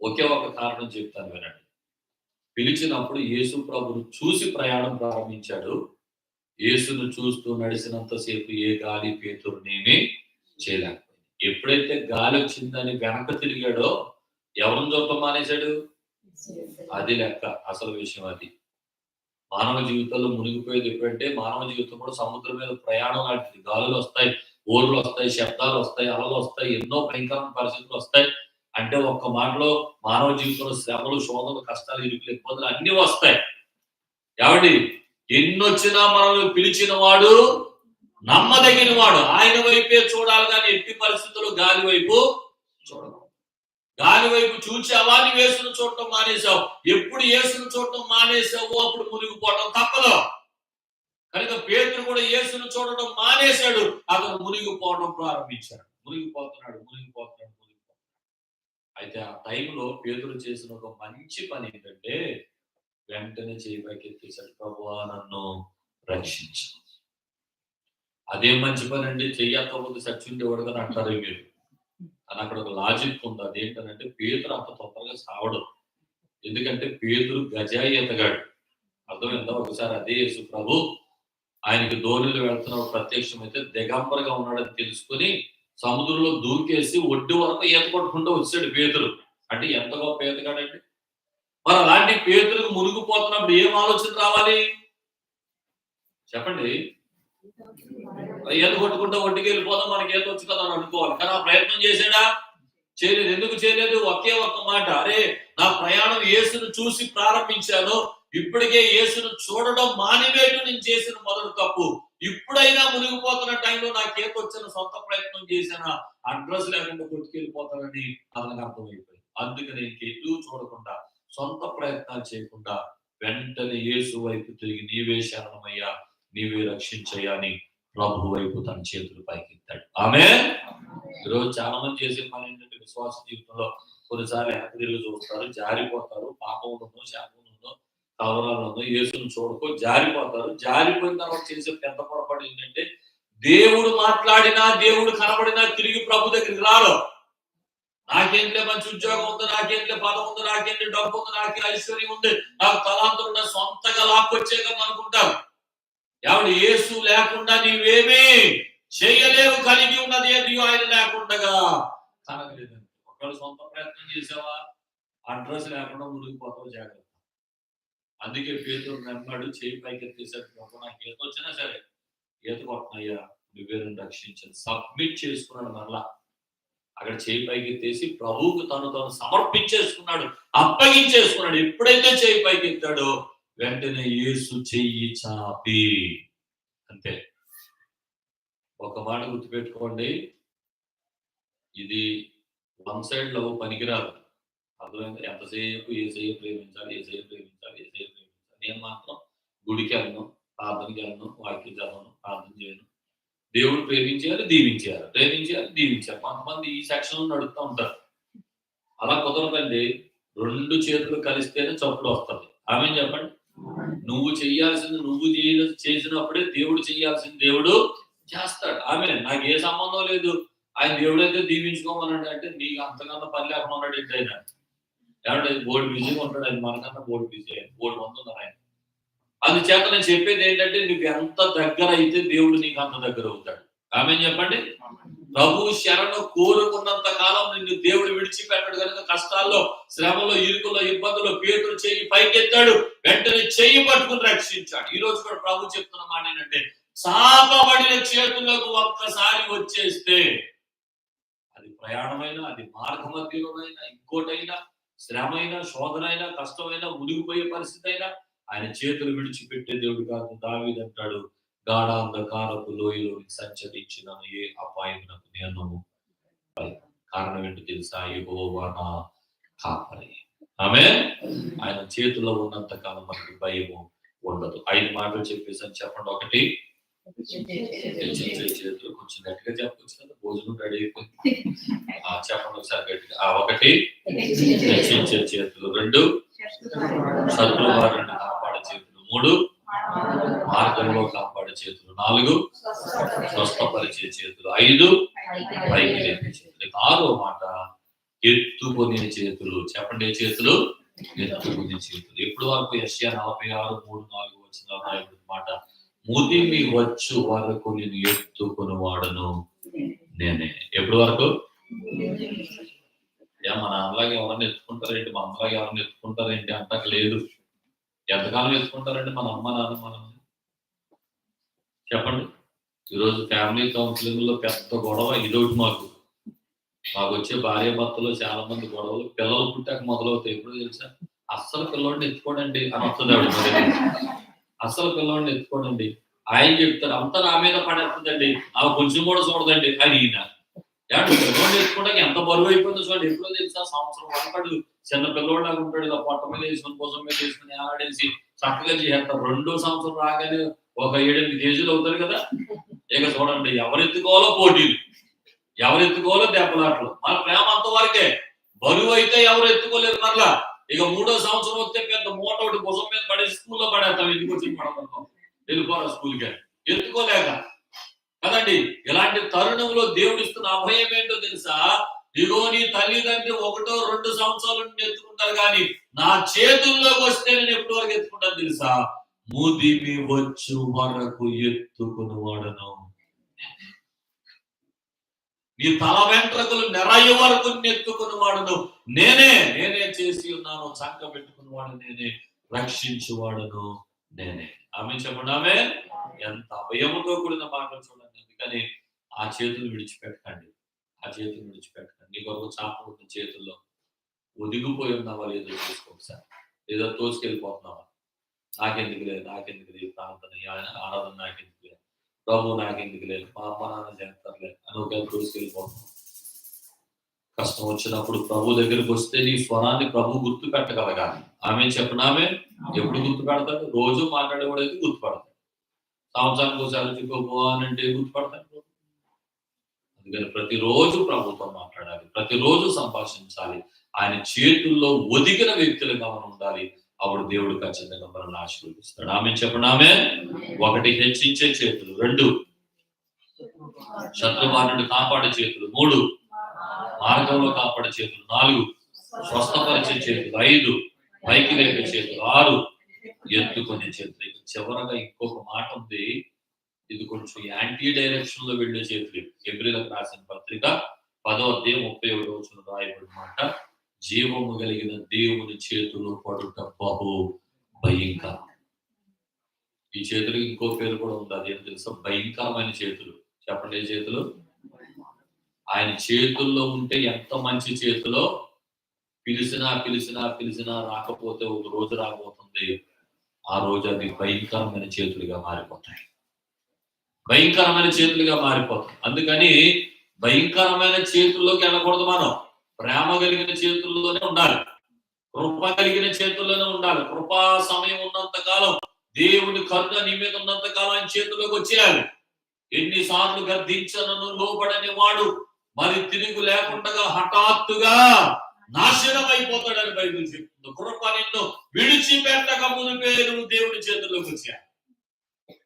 ఒకే ఒక కారణం చెప్తాను వినండి. పిలిచినప్పుడు యేసు ప్రభును చూసి ప్రయాణం ప్రారంభించాడు. యేసును చూస్తూ నడిచినంతసేపు ఏ గాలి పేతురునేమి చేయలేకపోయింది. ఎప్పుడైతే గాలి వచ్చిందని వెనక తిరిగాడో ఎవరిని చూడటం మానేశాడు? అది లెక్క, అసలు విషయం అది. మానవ జీవితంలో మునిగిపోయేది ఎప్పుడంటే, మానవ జీవితం కూడా సముద్రం మీద ప్రయాణం లాంటిది. గాలులు వస్తాయి, ఓర్లు వస్తాయి, శబ్దాలు వస్తాయి, అలలు వస్తాయి, ఎన్నో భయంకరమైన పరిస్థితులు వస్తాయి. అంటే ఒక్క మాటలో మానవ జీవితంలో శ్రమలు, శోధనలు, కష్టాలు, ఇరుకులు, ఇబ్బందులు అన్ని వస్తాయి. ఏమండి? ఎన్నొచ్చినా మనల్ని పిలిచిన వాడు నమ్మదగిన వాడు. ఆయన వైపే చూడాలి కానీ ఎట్టి పరిస్థితుల్లో గాలి వైపు చూడదు. గాలి వైపు చూచావా, నీ యేసును చూడటం మానేశావు. ఎప్పుడు యేసును చూడటం మానేశావో అప్పుడు మునిగిపోవడం తప్పదు. కనుక పేతురు కూడా యేసును చూడటం మానేశాడు. అతను మునిగిపోవడం ప్రారంభించాడు. మునిగిపోతున్నాడు. అయితే ఆ టైంలో పేతురు చేసిన ఒక మంచి పని ఏంటంటే, వెంటనే చేయి పైకెత్తేశాడు. ప్రభువా నన్ను రక్షించు. అదేం మంచి పని అండి, చెయ్యకపోతే చచ్చిండేవాడు కదా అంటారు మీరు. అని అక్కడ ఒక లాజిక్ ఉంది. అదేంటనంటే, పేతురు అంత తొందరగా సావడు. ఎందుకంటే పేతురు గజాయి ఎతగాడు. అర్థమైందా? ఒకసారి అదే యేసు ప్రభు ఆయనకి ధోనిలో వెళ్తున్నప్పుడు ప్రత్యక్షమైతే దిగంబరగా ఉన్నాడని తెలుసుకుని సముద్రంలో దూకేసి ఒడ్డు వరకు ఈత కొట్టుకుంటూ వచ్చాడు పేతురు. అంటే ఎంత గొప్ప ఈతగాడండి. మరి అలాంటి పేతురుకు మునిగిపోతున్నప్పుడు ఏం ఆలోచన రావాలి చెప్పండి? ఈత కొట్టుకుంటూ ఒడ్డుకి వెళ్ళిపోదాం, మనకి ఈత వచ్చు కదా అని అనుకోవాలి. కానీ ఆ ప్రయత్నం చేశాడా? చేయలేదు. ఎందుకు చేయలేదు? ఒకే ఒక్క మాట, అరే నా ప్రయాణం యేసును చూసి ప్రారంభించాను, ఇప్పటికే యేసును చూడడం మానివేయడం నేను చేసిన మొదటి తప్పు. ఇప్పుడైనా మునిగిపోతున్న టైంలో నాకేత వచ్చిన సొంత ప్రయత్నం చేశానా, అడ్రస్ లేకుండా కొట్టుకెళ్ళిపోతానని అతనికి అర్థమైపోయింది. అందుకని ఇంకెటు చూడకుండా, సొంత ప్రయత్నాలు చేయకుండా వెంటనే యేసు వైపు తిరిగి నీవే శరణమయ్యా, నీవే రక్షించయ్యా అని ప్రభు వైపు తన చేతులు పైకెత్తాడు. ఆమేన్. ఈరోజు చాలా మంది చేసే పని ఏంటంటే, విశ్వాస జీవితంలో కొన్నిసార్లు వెనక తిరిగి చూస్తారు, జారిపోతారు. పాపంలోనో, శాపంలోనో, కలవరాల్లోనో యేసును చూడకో జారిపోతారు. జారిపోయిన తర్వాత చేసే పెద్ద పొరపాటు ఏంటంటే, దేవుడు మాట్లాడినా, దేవుడు కనబడినా తిరిగి ప్రభు దగ్గరికి రారు. నాకేంట్లే మంచి ఉద్యోగం ఉంది, నాకేంట్లే పదం ఉంది, నాకేంటి డబ్బు ఉంది, నాకే ఐశ్వర్యం ఉంది, నాకు తలాంతులు ఉన్న సొంతగా లాక్కొచ్చేయగలను అనుకుంటారు. ఎవడు యేసు లేకుండా నీవేమీ చేయలేవు, కలిగి ఉన్నది ఏది ఆయన లేకుండగా కనగలేదండి. ఒకవేళ సొంత ప్రయత్నం చేసావా, అడ్రస్ లేకుండా మునిగిపోతావు, జాగ్రత్త. అందుకే పేతురు నమ్మాడు, చేయి పైకి ఎత్తేసాడు. ప్రభు నాకు ఈత వచ్చినా సరే ఈత కొట్టనయ్యా, నువ్వే నన్ను రక్షించండి. సబ్మిట్ చేసుకున్నాడు. మరలా అక్కడ చేయి పైకి ఎత్తేసి ప్రభువుకు తను సమర్పించేసుకున్నాడు, అప్పగించేసుకున్నాడు. ఎప్పుడైతే చేయి పైకి ఎత్తాడో వెంటనే యేసు చెయ్యి చాపి, అంతే. ఒక మాట గుర్తుపెట్టుకోండి, ఇది వన్ సైడ్ లవ్ పనికిరాదు. అర్థమైంది? ఎంతసేపు యేసయ్య ప్రేమించాలి, యేసయ్య ప్రేమించాలి, యేసయ్య ప్రేమించాలి. నేను మాత్రం గుడికి వెళ్ళను, ప్రార్థనకి వెళ్ళను, వాక్యం చదవను, ప్రార్థన చేయను. దేవుడు ప్రేమించేయాలి, దీవించేయాలి, ప్రేమించేయాలి, దీవించాలి. కొంతమంది ఈ సెక్షన్ నడుస్తూ ఉంటారు. అలా కుదరదండి. రెండు చేతులు కలిస్తేనే చప్పుడు వస్తుంది. ఆమేన్ చెప్పండి. నువ్వు చెయ్యాల్సింది నువ్వు చేసినప్పుడే దేవుడు చెయ్యాల్సింది దేవుడు చేస్తాడు. ఆమేన్. నాకు ఏ సంబంధం లేదు, ఆయన దేవుడైతే దీవించుకోమన్నాడు అంటే నీకు అంతకన్నా పని లేకుండా ఉన్నాడు ఏంటి ఆయన? ఏమంటే బోర్డు బిజీగా ఉంటాడు ఆయన, మనకన్నా బోర్డు బిజీ, బోర్డు మంది ఉన్నారు ఆయన. అందుచేత నేను చెప్పేది ఏంటంటే, నువ్వు ఎంత దగ్గర అయితే దేవుడు నీకు అంత దగ్గర అవుతాడు. ఆమేన్ చెప్పండి. ప్రభు శరణు కోరుకున్నంత కాలం నిన్ను దేవుడు విడిచిపెట్టాడు. కనుక కష్టాల్లో, శ్రమలో, ఇరుకులో, ఇబ్బందుల్లో పేతురు చెయ్యి పైకెత్తాడు, వెంటనే చెయ్యి పట్టుకుని రక్షించాడు. ఈ రోజు కూడా ప్రభు చెప్తున్న మాట ఏంటంటే, చాపబడిన చేతులకు ఒక్కసారి వచ్చేస్తే, అది ప్రయాణమైనా, అది మార్గ మధ్యలోనైనా, ఇంకోటైనా, శ్రమైనా, శోధనైనా, కష్టమైనా, మునిగిపోయే పరిస్థితి అయినా ఆయన చేతులు విడిచిపెట్టే దేవుడు కాదు. దావీదు అంటాడు, గాఢాంధకారపు లోయలోకి సంచరించినను ఏ అపాయమునకు నేను. కారణం ఏంటో తెలుసా? యెహోవా నా కాపరి. ఆమె ఆయన చేతిలో ఉన్నంత కాలం మనకి భయము ఉండదు. 5 మాటలు చెప్పేసాను, చెప్పండి. ఒకటి, హెచ్చించే చేతులు. కొంచెం గట్టిగా చెప్పొచ్చు కదా, భోజనం రెడీ అయిపోయింది. చెప్పండి ఒకసారి గట్టిగా. ఒకటి, హెచ్చించే చేతులు. 2, శత్రువు బారి నుండి కాపాడే చేతులు. 3, మార్గంలో కాపాడే చేతులు. 4, స్వస్థపరిచే చేతులు. 5, పైకి లేపే చేతులు. 6వ మాట, ఎత్తుకునే చేతులు. చెప్పండి, ఏ చేతులు? ఎత్తుకునే చేతులు. ఎప్పుడు వరకు? యెషయా 46:3-4 వచనాలు రాయబడిన మాట, ముదిమి వచ్చు వరకు నేను ఎత్తుకుని వాడను నేనే. ఎప్పుడు వరకు? మన అమ్మలాగా ఎవరన్నా ఎత్తుకుంటారేంటి, మా అమ్మలాగా ఎవరన్నా ఎత్తుకుంటారేంటి అంటాక లేదు. ఎంతకాలం ఎత్తుకుంటారండి మన అమ్మ నాన్న మనం? చెప్పండి. ఈరోజు ఫ్యామిలీ కౌన్సిలింగ్ లో పెద్ద గొడవ ఇదొకటి. మాకు వచ్చే భార్య భర్తలో చాలా మంది గొడవలు పిల్లలు పుట్టాక మొదలవుతాయి. ఎప్పుడు తెలుసా? అస్సలు పిల్లోడిని ఎత్తుకోడండి అని వస్తుంది ఆవిడ. అస్సలు పిల్లోడిని ఎత్తుకోడండి. ఆయన చెప్తారు, అంతా నా మీద పడేస్తుందండి, ఆమె కొంచెం కూడా చూడదండి అని ఈయన. పిల్లోడిని ఎత్తుకోవడానికి ఎంత బరువు అయిపోయిందో చూడండి. ఎప్పుడో తెలుసా? సంవత్సరం వరకడు చిన్న పిల్లోడిలాగా ఉంటాడు, ఇలా పొట్ట మీద వేసుకుని కోసం మీద వేసుకుని ఆడేసి చక్కగా చేస్తారు. 2వ సంవత్సరం రాగానే ఒక 7-8 కేజీలు అవుతారు కదా. ఇక చూడండి, ఎవరెత్తుకోవాలో పోటీలు, ఎవరెత్తుకోవాలో దెబ్బలాట్లు. మన ప్రేమ అంతవరకే. బరువు అయితే ఎవరు ఎత్తుకోలేరు. మరలా ఇక 3వ సంవత్సరం వస్తే పెద్ద మూట ఒకటి భుజం మీద పడేసి స్కూల్లో పడేస్తాం. ఎందుకు వచ్చి పడతాం, వెళ్ళిపోరా స్కూల్కి, ఎత్తుకోలేక కదండి. ఇలాంటి తరుణంలో దేవుడు ఇస్తున్న అభయం ఏంటో తెలుసా? ఇగో నీ తల్లిదండ్రి 1-2 సంవత్సరాల నుండి ఎత్తుకుంటారు, కానీ నా చేతుల్లోకి వస్తే నేను ఎప్పటి వరకు ఎత్తుకుంటాను తెలుసా? ముదిమి వచ్చు వరకు ఎత్తుకుని వాడను. నీ తల వెంట్రుకలు నెరయ్యే వరకు ఎత్తుకుని వాడను నేనే. నేనే చేసి ఉన్నాను, చంక పెట్టుకుని వాడు నేనే, రక్షించువాడను నేనే. ఆమె చెప్పండి. ఆమె ఎంత అభయముతో కూడిన మాటలు చూడండి. అందుకని ఆ చేతులు విడిచిపెట్టకండి, ఆ చేతులు విడిచిపెట్టకండి. నీ కొరకు చాప ఉన్న చేతుల్లో ఒదిగిపోయి ఉన్నావా లేదో చూసుకోండి సార్. ఏదో తోసుకెళ్ళిపోతున్నావా? నాకెందుకు లేదు, నాకెందుకు లేదు ప్రార్థన, ఆరాధన నాకెందుకు లేదు, ప్రభు నాకెందుకు లేదు, మా అమ్మ నాన్న చేస్తారులే అని ఒక తోసుకెళ్ళిపోతున్నావు. కష్టం వచ్చినప్పుడు ప్రభు దగ్గరికి వస్తే నీ స్వరాన్ని ప్రభు గుర్తు పెట్టగలగాలి. ఆమె చెప్పిన ఆమె ఎప్పుడు గుర్తు పెడతాడు? రోజు మాట్లాడేవాడైతే గుర్తుపడతాడు. సంవత్సరానికి ఒకసారి చెప్పుకోవాలంటే గుర్తుపడతాడు. అందుకని ప్రతిరోజు ప్రభుతో మాట్లాడాలి, ప్రతిరోజు సంభాషించాలి. ఆయన చేతుల్లో ఒదిగిన వ్యక్తులుగా మనం ఉండాలి. అప్పుడు దేవుడు ఖచ్చితంగా మనల్ని ఆశీర్వదిస్తాడు. ఆమె చెప్పండి. ఆమె. 1, హెచ్చించే చేతులు. 2, శత్రువు నుండి కాపాడే చేతులు. 3, మార్గంలో కాపాడే చేతులు. 4, స్వస్థపరిచే చేతులు. 5, పైకి లేపే చేతులు. 6, ఎత్తుకునే చేతులు. చివరగా ఇంకొక మాట ఉంది, ఇది కొంచెం యాంటీ డైరెక్షన్ లో వెళ్ళే చేతులు. హెబ్రీయులకు రాసిన పత్రిక 10వ అధ్యాయం 31వ వచనం రాయబడిన మాట, జీవము కలిగిన దేవుని చేతులు పడుట బహు భయంకరం. ఈ చేతులకి ఇంకో పేరు కూడా ఉంది, అదేం తెలుసా? భయంకరమైన చేతులు. చెప్పండి, ఏ చేతులు? ఆయన చేతుల్లో ఉంటే ఎంత మంచి చేతిలో, పిలిచినా రాకపోతే ఒక రోజు రాబోతుంది, ఆ రోజు అది భయంకరమైన చేతులుగా మారిపోతాయి. భయంకరమైన చేతులుగా మారిపోతాయి. అందుకని భయంకరమైన చేతుల్లోకి వెళ్ళకూడదు. మనం ప్రేమ కలిగిన చేతుల్లోనే ఉండాలి, కృప కలిగిన చేతుల్లోనే ఉండాలి. కృపా సమయం ఉన్నంత కాలం, దేవుని కరుణ నీ మీద ఉన్నంత కాలం ఆయన చేతుల్లోకి వచ్చేయాలి. ఎన్నిసార్లు గద్దించనను లోబడని వాడు మరి తిరుగు లేకుండా హఠాత్తుగా నాశనం అయిపోతాడని బైబిల్ చెప్తుంది. కృప నిన్ను విడిచిపెట్టక మునిపే నువ్వు దేవుని చేతుల్లోకి వచ్చా,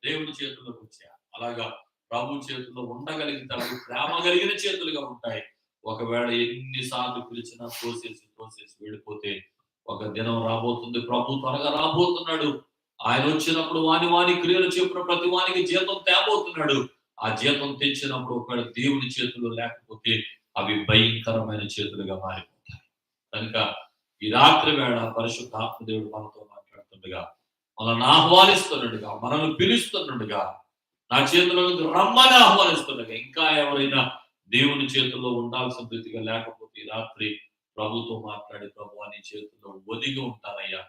దేవుని చేతుల్లోకి వచ్చా. అలాగా ప్రభు చేతుల్లో ఉండగలిగితే అవి ప్రేమ కలిగిన చేతులుగా ఉంటాయి. ఒకవేళ ఎన్నిసార్లు పిలిచినా తోసేసి వెళ్ళిపోతే ఒక దినం రాబోతుంది, ప్రభు త్వరగా రాబోతున్నాడు. ఆయన వచ్చినప్పుడు వాని క్రియలు చెప్పిన ప్రతి వానికి జీతం తేబోతున్నాడు. ఆ జీతం తెచ్చినప్పుడు ఒకవేళ దేవుని చేతుల్లో లేకపోతే అవి భయంకరమైన చేతులుగా మారిపోతాయి. కనుక ఈ రాత్రి వేళ పరిశుద్ధాత్మ దేవుడు మనతో మాట్లాడుతుండగా, మనల్ని ఆహ్వానిస్తున్నట్టుగా, మనల్ని పిలుస్తున్నట్టుగా, నా చేతుల్లోకి రమ్మని ఆహ్వానిస్తుండగా, ఇంకా ఎవరైనా దేవుని చేతుల్లో ఉండాల్సిన రీతిగా లేకపోతే ఈ రాత్రి ప్రభుతో మాట్లాడి, ప్రభు నీ చేతుల్లో ఒదిగి ఉంటానయ్యా,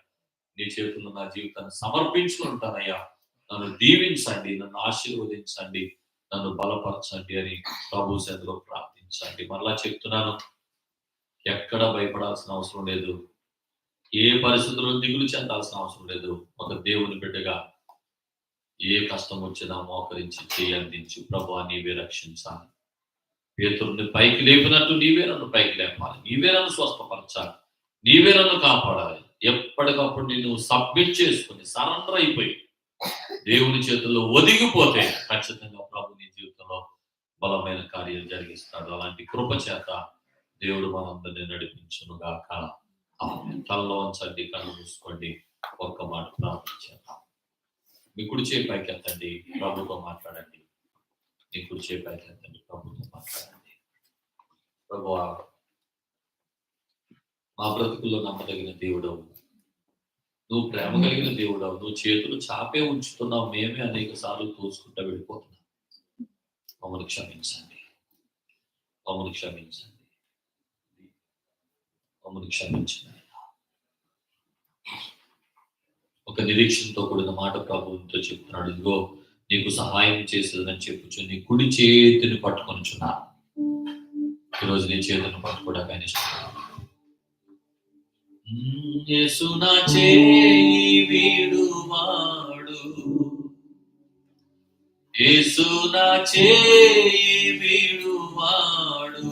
నీ చేతుల్లో నా జీవితాన్ని సమర్పించుకుని ఉంటానయ్యా, నన్ను దీవించండి, నన్ను ఆశీర్వదించండి, నన్ను బలపరచండి అని ప్రభు సన్నిధిలో ప్రార్థించండి. మరలా చెప్తున్నాను, ఎక్కడ భయపడాల్సిన అవసరం లేదు. ఏ పరిస్థితుల్లో దిగులు చెందాల్సిన అవసరం లేదు. ఒక దేవుని బిడ్డగా ఏ కష్టం వచ్చినా మోకరించి చేయందించి, ప్రభువా నీవే రక్షించాలి. పేతురుని పైకి లేపినట్టు నీవే నన్ను పైకి లేపాలి. నీవే నన్ను స్వస్థపరచాలి. నీవే నన్ను కాపాడాలి. ఎప్పటికప్పుడు నిన్ను సబ్మిట్ చేసుకుని సరెండర్ అయిపోయి దేవుని చేతుల్లో ఒదిగిపోతే ఖచ్చితంగా ప్రభు నీ జీవితంలో బలమైన కార్యాలు జరిగిస్తాడు. అలాంటి కృప చేత దేవుడు మనందరినీ నడిపించును గాక. ఆమేన్. తలలో వంచండి, కళ్ళు మూసుకోండి, ఒక్క మాట ప్రార్థన చేద్దాం. మీ కుడి చేయి పైకి ఎత్తండి, ప్రభుతో మాట్లాడండి. మీ కుడి చేయి పైకి ఎత్తండి, ప్రభుతో మాట్లాడండి. ప్రభువా, మా బ్రతుకుల్లో నమ్మదగిన దేవుడవు, నువ్వు ప్రేమ కలిగిన దేవుడవు, నువ్వు చేతులు చాపే ఉంచుతున్నావు, మేమే అనేక సార్లు తోసుకుంటా వెళ్ళిపోతున్నాం. మమ్మల్ని క్షమించండి, మమ్మల్ని క్షమించండి, మమ్మల్ని క్షమించండి. ఒక నిరీక్షణతో కూడిన మాట ప్రభువుతో చెప్తున్నాడు. ఇదిగో నీకు సహాయం చేసేదని చెప్పుచు నీ కుడి చేతిని పట్టుకొనిచున్నా. ఈరోజు నీ చేతిని పట్టుకోవడానికి ఆయన ఇష్టపడతాడు. యేసు నా చేయి వీడువాడు, యేసు నా చేయి వీడువాడు,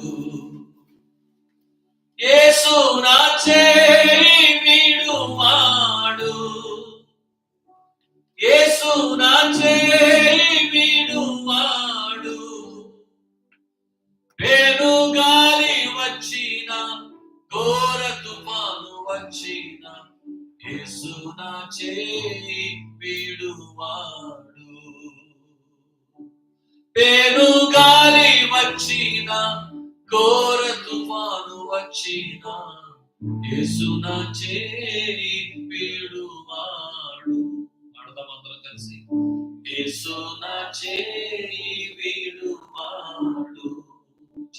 యేసు నా చేయి వీడువాడు, యేసు నా చేయి వీడువాడు. పేను గాలి వచ్చిన, ఘోర తుఫాను వచ్చిన, యేసు నా చేయి వీడువాడు. పేను గాలి వచ్చిన, ఘోర తుఫాను వచ్చిన, యేసు నా చేయి వీడువాడు. పాడదాం అందరం కలిసి. యేసు నా చేయి వీడువాడు.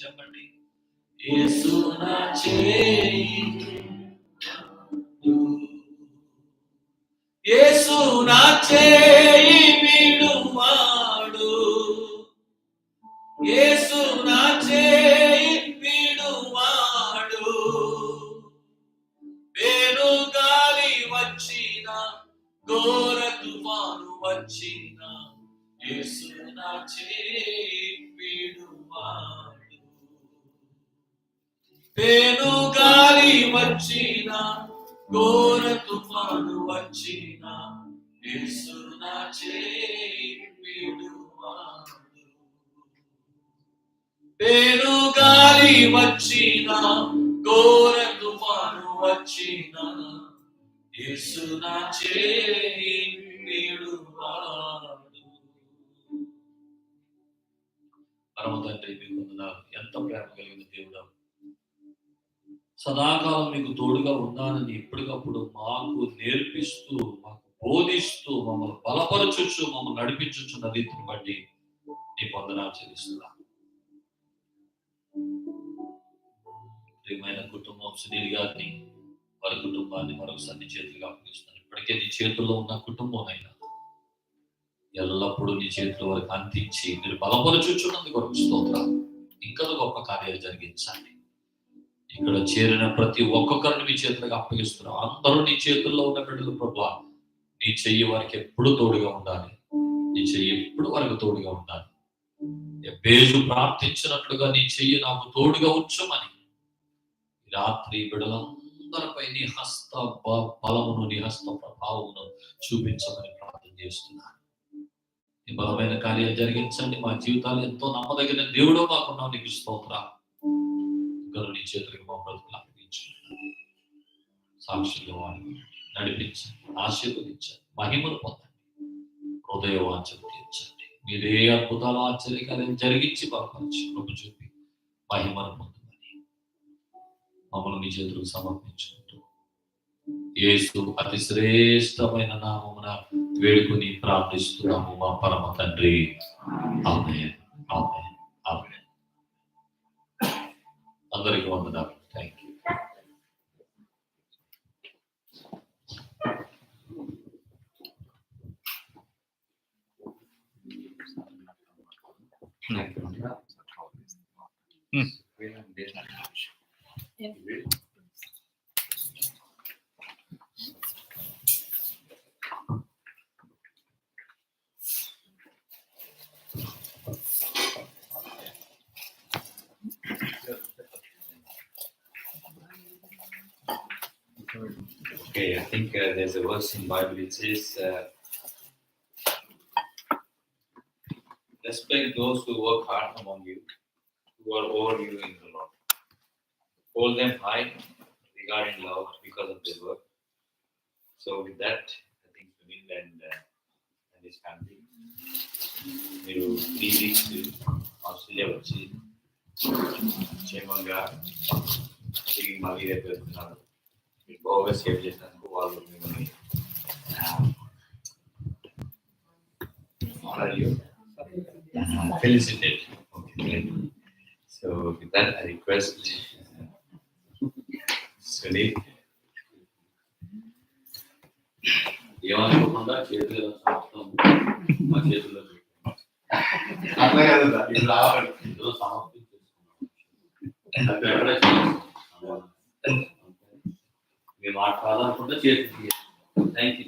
చెప్పండి. యేసు నా చేయి, యేసు నా చేయి వీడువాడు, యేసు నా చేయి వీడువాడు. పేను గాలి వచ్చిన, ఘోర తుఫాను వచ్చిన, యేసు నా చేయి వీడువాడు. పేను గాలి వచ్చిన, ఘోర తుఫాను వచ్చిన, యేసు నా చేయి వీడువాడు. పేను గాలి వచ్చిన, ఘోర తుఫాను వచ్చిన, యేసు నా చేయి వీడువాడు. పరమ తండ్రి మీకు వందనాలు. ఎంత ప్రేమ కలిగిన దేవుడు, సదాకాలం మీకు తోడుగా ఉన్నానని ఎప్పటికప్పుడు మాకు నేర్పిస్తూ, మాకు బోధిస్తూ, మమ్మల్ని బలపరచుచు, మమ్మల్ని నడిపించుచున్న రీతిని బట్టి నీ వందనాలు చెల్లిస్తున్నాను. ప్రియమైన కుటుంబం సునీల్ గారిని, వారి కుటుంబాన్ని మరొకసారి నీ చేతులుగా అప్పగిస్తున్నాను. ఇప్పటికే నీ చేతుల్లో ఉన్న కుటుంబం అయినా ఎల్లప్పుడూ నీ చేతుల వరకు అందించి మీరు బలపరచుచున్నందుకు కొరకు స్తోత్రాలు. ఇంకా గొప్ప కార్యాలు జరిగించండి. ఇక్కడ చేరిన ప్రతి ఒక్కొక్కరిని మీ చేతులకు అప్పగిస్తున్నాం. అందరూ నీ చేతుల్లో ఉన్న బిడ్డలు ప్రభువా, నీ చెయ్యి వారికి ఎప్పుడు తోడుగా ఉండాలి. నీ చెయ్యి ఎప్పుడు వారికి తోడుగా ఉండాలి. ఎబ్బేజు ప్రార్థించినట్లుగా నీ చెయ్యి నాకు తోడుగా ఉంచమని రాత్రి బిడ్డలందరిపై నీ హస్త బలమును, నీ హస్త ప్రభావమును చూపించమని ప్రార్థన చేస్తున్నాను. నీ బలమైన కార్యాలు జరిగించండి. మా జీవితాలు ఎంతో నమ్మదగిన దేవుడు మాకున్నావు. నీకు స్తోత్రాలు. నీ చేతులకు మా బ్రతుకులు అప్పగించండి. సాక్షులుగా వాడిని నడిపించండి, ఆశీర్వదించండి, మహిమను పొందండి, హృదయ వాంఛలు తీర్చండి. మీరే అద్భుతాలు, ఆశ్చర్యకార్యాలు జరిగించి బలపరిచి కృప చూపి మహిమను పొందమని మమ్మల్ని నీ చేతులకు సమర్పించుకుంటూ యేసు అతి శ్రేష్టమైన నామమున వేడుకొని ప్రార్థిస్తున్నాము మా పరమ తండ్రి. ఆమేన్, ఆమేన్, ఆమేన్. అందరికీ వందనాలు. Thank you. Okay, I think there's a verse in Bible. It says, "Respect those who work hard among you, who are over you in the Lord. Hold them high, regarding love because of their work." So with that, I think Sunil and his family, మీరు 3 weeks Australia వచ్చి క్షేమంగా తిరిగి మళ్ళీ రేపు వెళ్తున్నారు. మీరు బాగా save చేసినందుకు వాళ్ళు మిమ్మల్ని honor you, felicitate. Okay. So with that, I request Sunil. ఏమనుకోకుండా చేతులు మా చేతుల్లో అట్లా కాదు ఇప్పుడు రావాలి ఏదో సమర్పించేసుకున్నాం. మీరు మాట కాదనుకుంటే చేతులు thank you.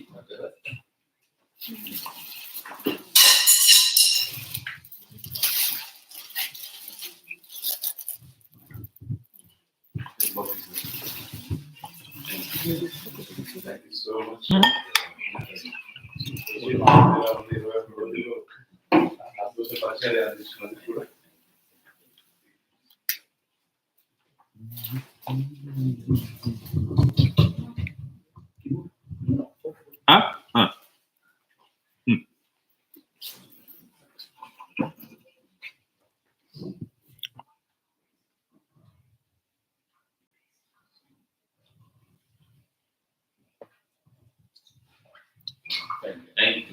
Thank you so much. అద్భుత పరిచర్య అందిస్తున్నందుకు కూడా థ్యాంక్ యూ.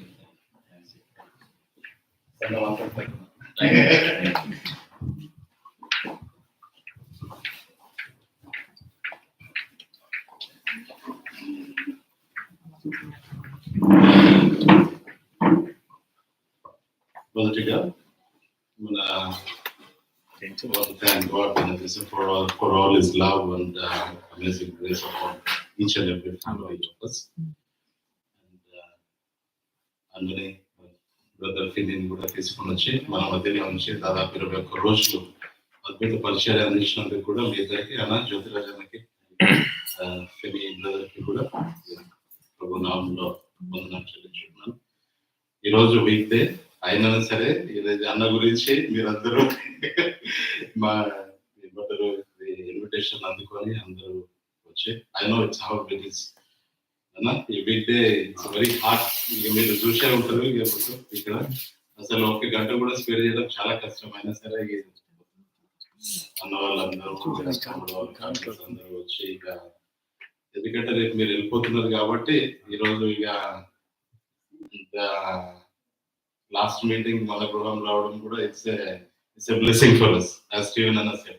మొదటిగా మన thank God for all His love and amazing grace upon each and every family of us. And అందుని బ్రదర్ ఫిలిన్ కూడా తీసుకొని వచ్చి మన మధ్యలో ఉంచి దాదాపు 21 రోజులు అద్భుత పరిచయం అందించినందుకు కూడా మీ ఇద్దరికి అన్న జ్యోతిరాజానికి ఫిలి బ్రదర్కి కూడా ప్రభు నామంలో వందనాలు చెల్లించుకుంటున్నాను. ఈరోజు వీక్ డే అయినా సరే ఈరోజు అన్న గురించి మీరందరూ మా ఏమంటారు ఇన్విటేషన్ అందుకొని అందరూ వచ్చి I know it's how it is అన్న. ఈ week day it's very hard. ఇక మీరు చూసే ఉంటారు ఇక్కడ అసలు 1 గంట కూడా స్పేర్ చేయడం చాలా కష్టం. అయినా సరే అన్న వాళ్ళందరూ అందరూ వచ్చి ఇక ఎందుకంటే రేపు మీరు వెళ్ళిపోతున్నారు కాబట్టి ఈరోజు ఇక లాస్ట్ మీటింగ్ మన గృహం రావడం కూడా it's a blessing for us, as Steven Anna said.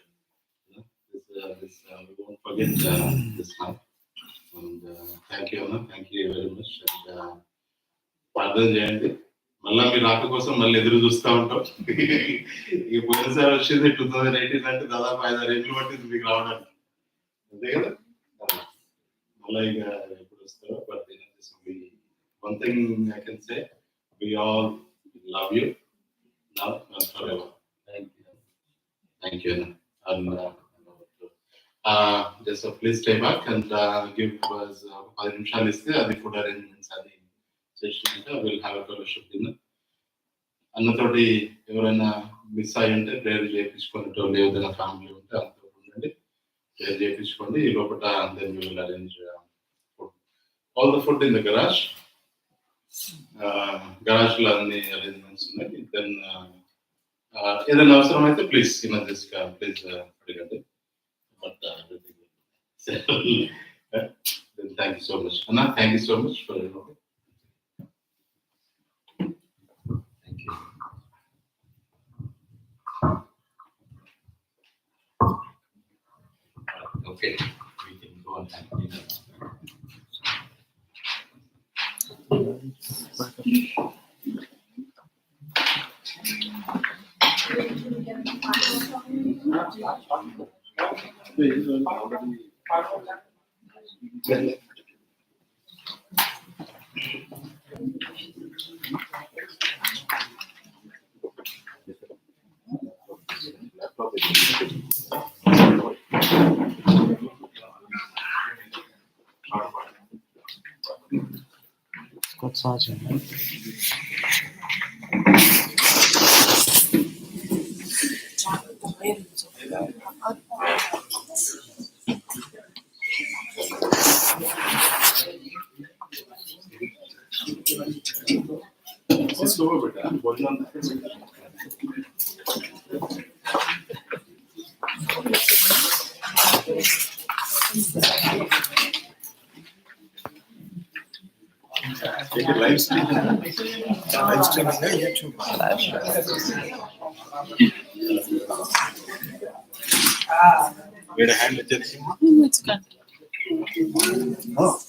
We won't forget this month. And thank you Anna, thank you very much. And ప్రార్థన చేయండి. మళ్ళీ మీ రాక కోసం మళ్ళీ ఎదురు చూస్తూ ఉంటాం. ఈ పోయినసారి వచ్చేది 2018 అంటే దాదాపు 5-6 ఏళ్ళు పట్టింది మీకు రావడానికి, అంతే కదా. మళ్ళీ ఇక ఎప్పుడు వస్తారో. But one thing I can say, we all love you now and forever. Thank you. And just please stay back and give us 10 నిమిషాలు ఇస్తే అది ఫుడ్ అరేంజ్మెంట్స్ అది చేసినాక will have a fellowship dinner. అన్నతోటి ఎవరైనా మిస్ అయ్యి ఉంటే prayer చేయించుకునేటోళ్ళు ఏదైనా ఫ్యామిలీ ఉంటే అంత ఉండండి, ప్రేయర్ చేయించుకోండి. ఈ లోపల then we will arrange all the food in the garage. Garage లో అన్ని అరేంజ్మెంట్స్ ఉన్నాయి. దెన్ ఏదైనా అవసరం అయితే ప్లీజ్ ప్లీజ్ అడగండి. But thank you so much అన్న. Thank you so much for Okay, we can go on and dinner. massage. live streaming. Live streaming YouTube. Live Wait a hand with it. It's good. Oh.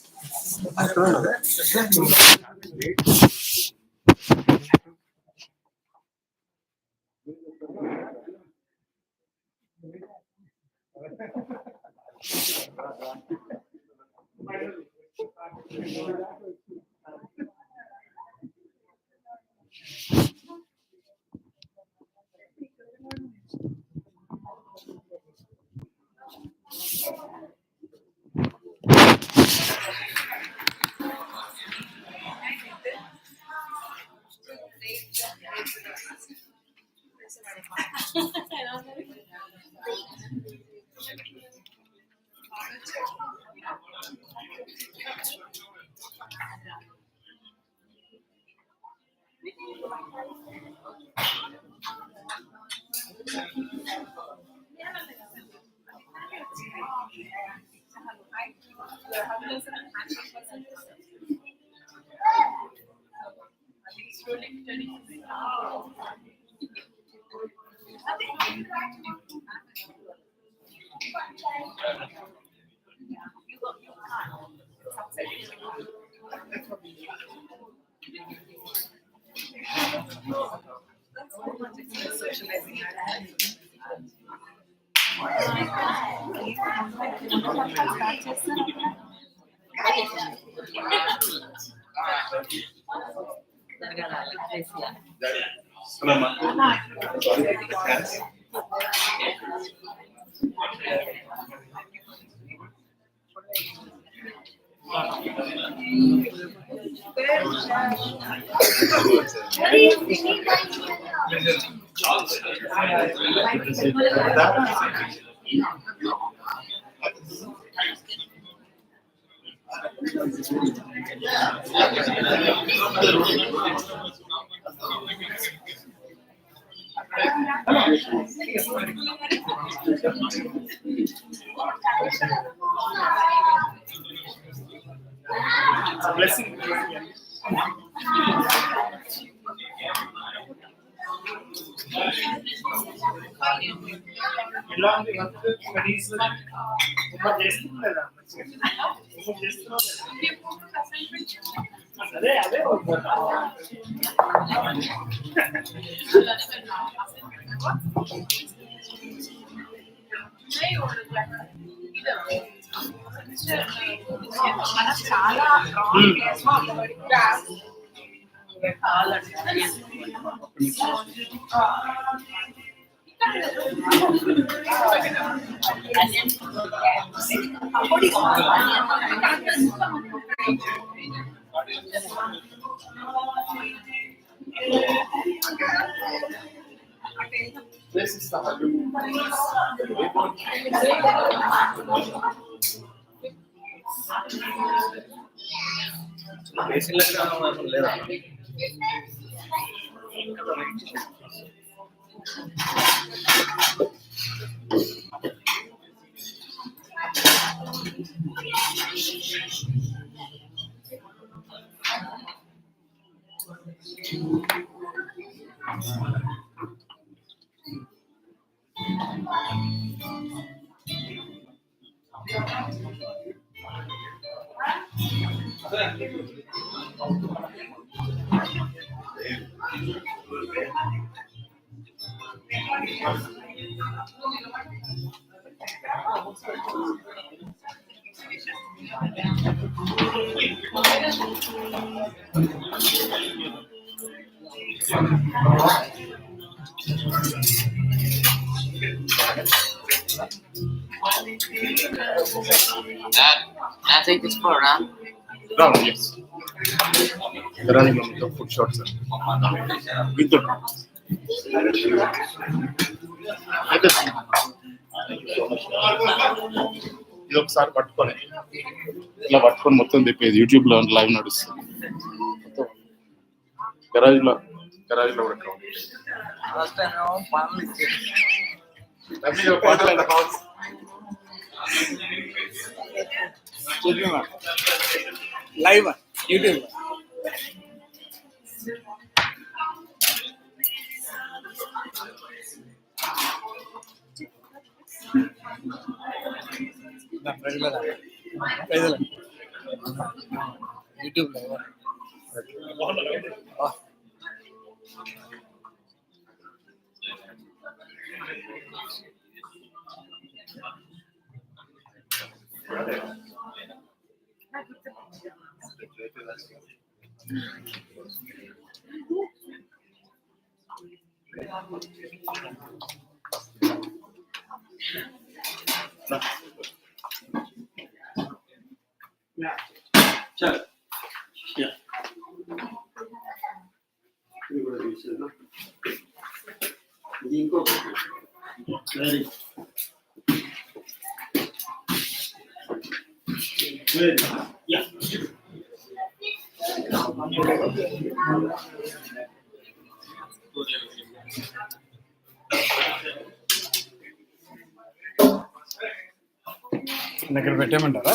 Blessing. ఎలా ఉంది work studies homework చేస్తున్నారా homework చేస్తున్నారా అదే అదే చాలా This is the hard. లేదా I think it's for Round, yes. Running on the foot shot, sir. With the ఇది ఒకసారి పట్టుకొని ఇలా పట్టుకొని మొత్తం తెప్పేది యూట్యూబ్ లో లైవ్ నడుస్తుంది గరాజ్ లో కూడా లాస్ట్ టైం ఏమో పనులు ఇచ్చేది లైవ్ యూట్యూబ్ యూట్యూబ్ లైవ్ ఇక్కడ పెట్టేయమంటారా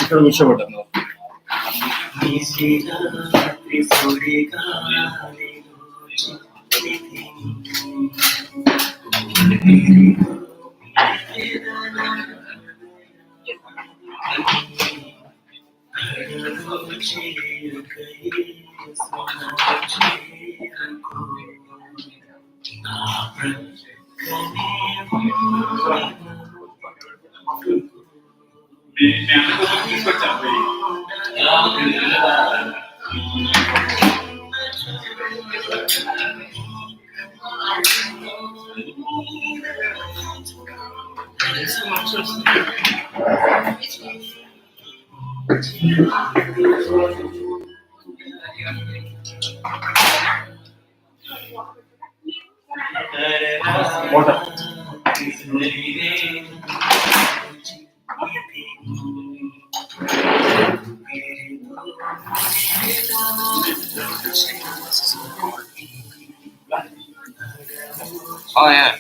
ఇక్కడ కూర్చోబడ్డాను. Oh yeah.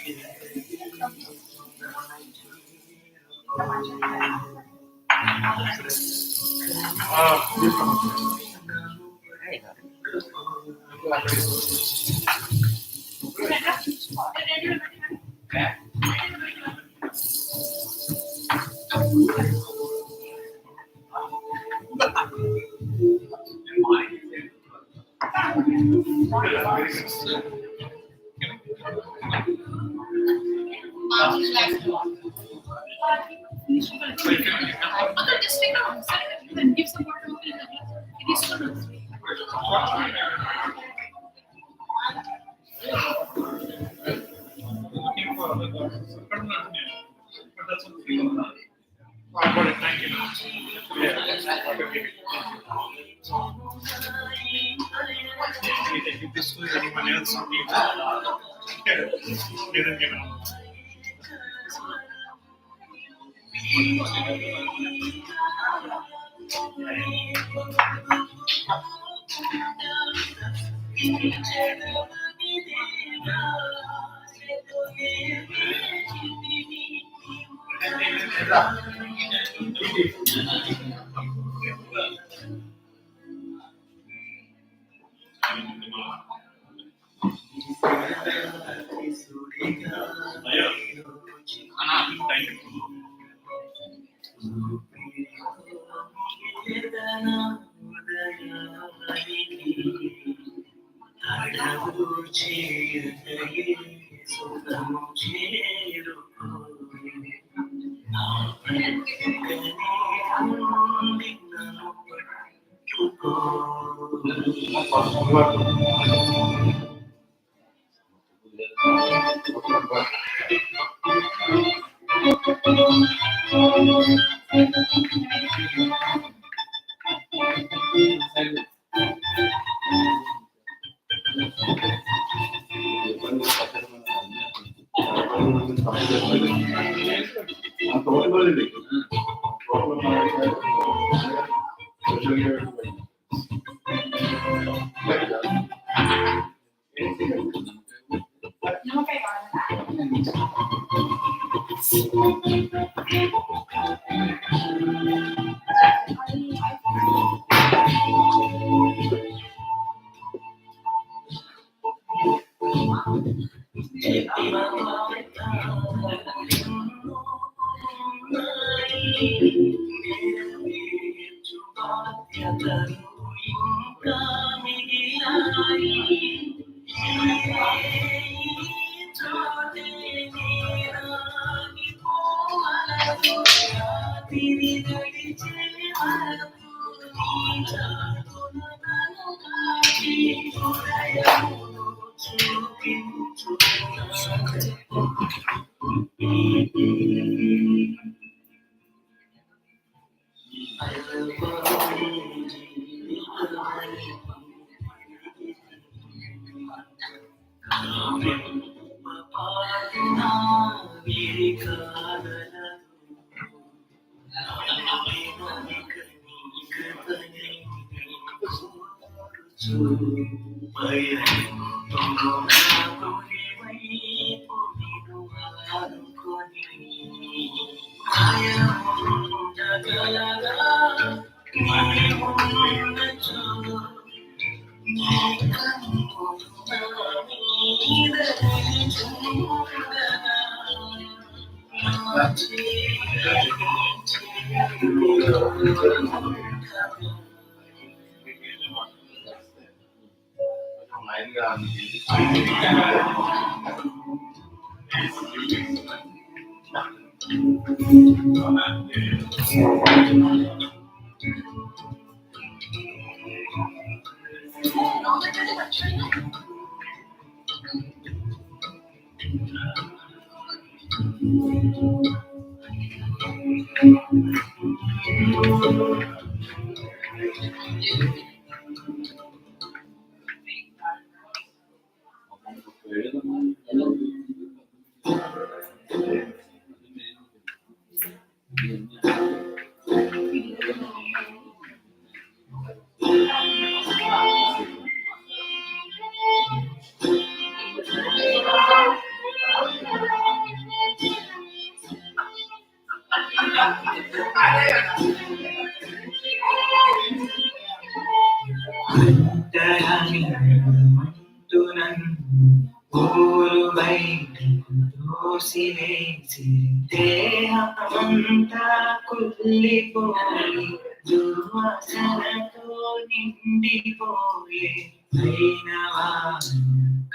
దేహమంతా కుళ్ళిపోయి దుర్వాసనతో నిండిపోయే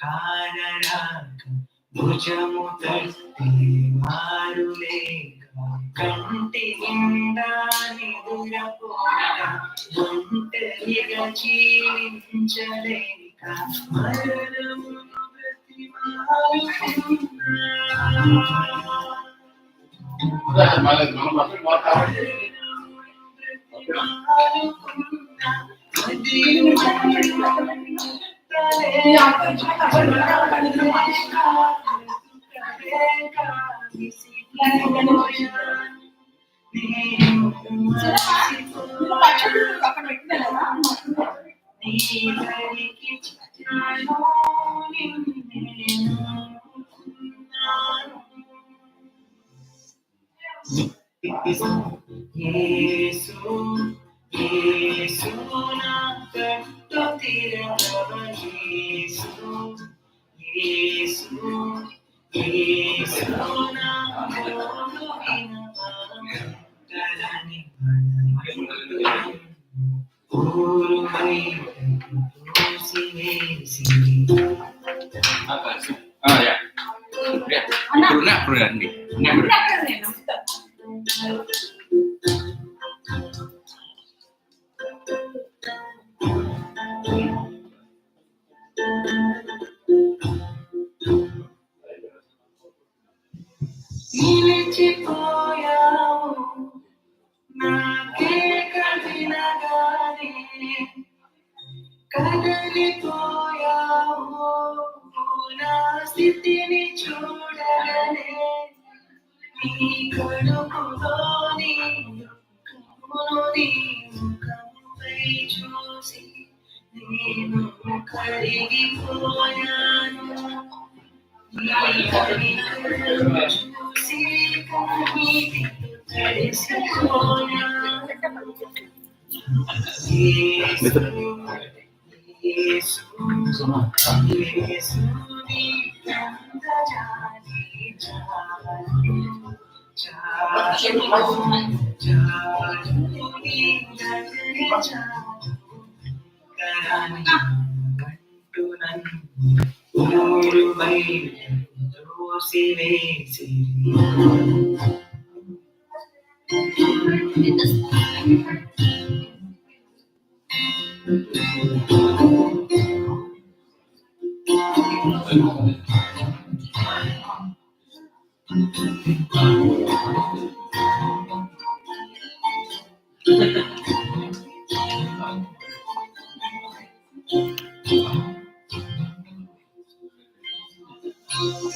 కానరాక భుజము తట్టి వారు లేక కంటి నిండా నిదురపోక ఒంటరిగా జీవించలేక మరణమును ఊరు బయట తోసివేసి అప్పుడు రండి నిలిచిపోయావు నాకే కదిలగానే కదలిపోయావు నా స్థితిని చూడగానే నీ కడుపులోని కమ్ముని ముఖంపై చూసి నేను కరిగిపోయాను చూసి కన్నీటితో తడిసిపోయాను యేసు యేసు నీ అందజాలి చాలు చాలు నీ దగ్గర చాలు కరాని అంటూ నన్ను ఊరు బయట తోసివేసి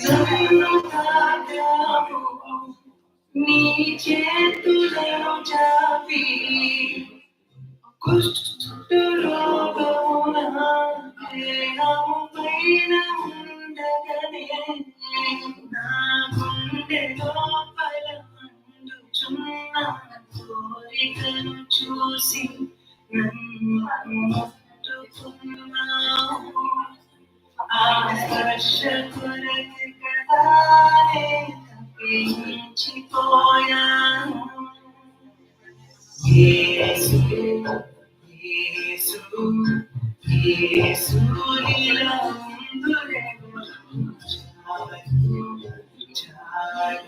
నన్ను తాకావు నీ చేతులను చాపి కుష్ఠరోగమున దేహము పైన ఉండగనే నా గుండె లోపల మండుచున్న కోరికను చూసి నన్ను ముట్టుకున్నావు ఆ స్పర్శ కొరకు కదానే తప్పించిపోయాను యేసు యేసు యేసు నీలందురెవరు చాలు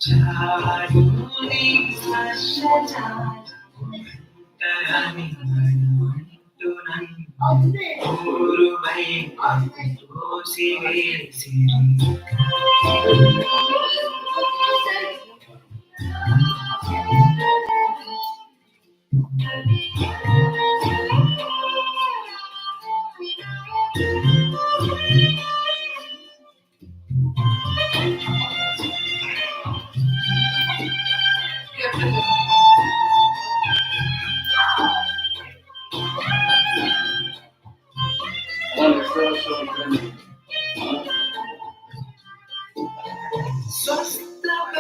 చాలు నీ స్పర్శ చాలు తరని అంటూ నన్ను ఊరు బయట తోసివేసి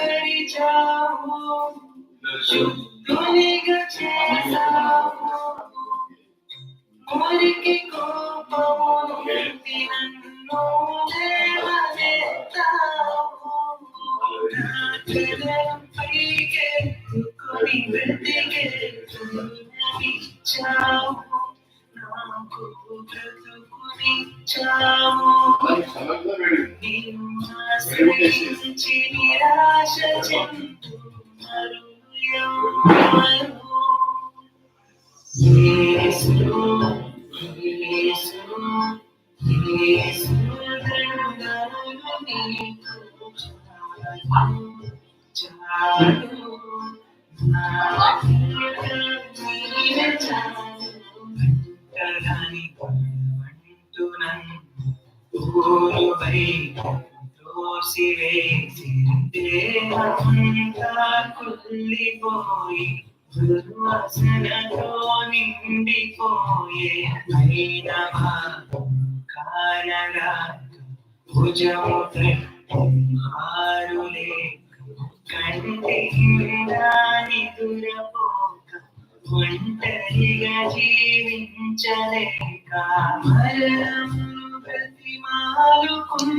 స్వస్థపరిచావు శుద్ధునిగా చేసావు మురికి కోపమును నన్ను లేవనెత్తావు నా హృదయం పైకెత్తుకొని బ్రతికెత్తునిచ్చావు నాకు బ్రతుకునిచ్చావు నిన్ను ఆశ్రయించి నిరాశ చెందుతున్నారు ఎవరు యేసు యేసు యేసు దండములు నీకు చాలు నా నీవే చాలు కరాని అంటూ నన్ను ఊరు బయట తోసివేసి దేహమంతా కుళ్ళిపోయి దుర్వాసనతో నిండిపోయే అయిన భాగం కానరాక భుజము మారులేక కంటి నిండాని దురపోక ఒంటరిగా జీవించలేక మరణమును ప్రతిమాలుకున్నా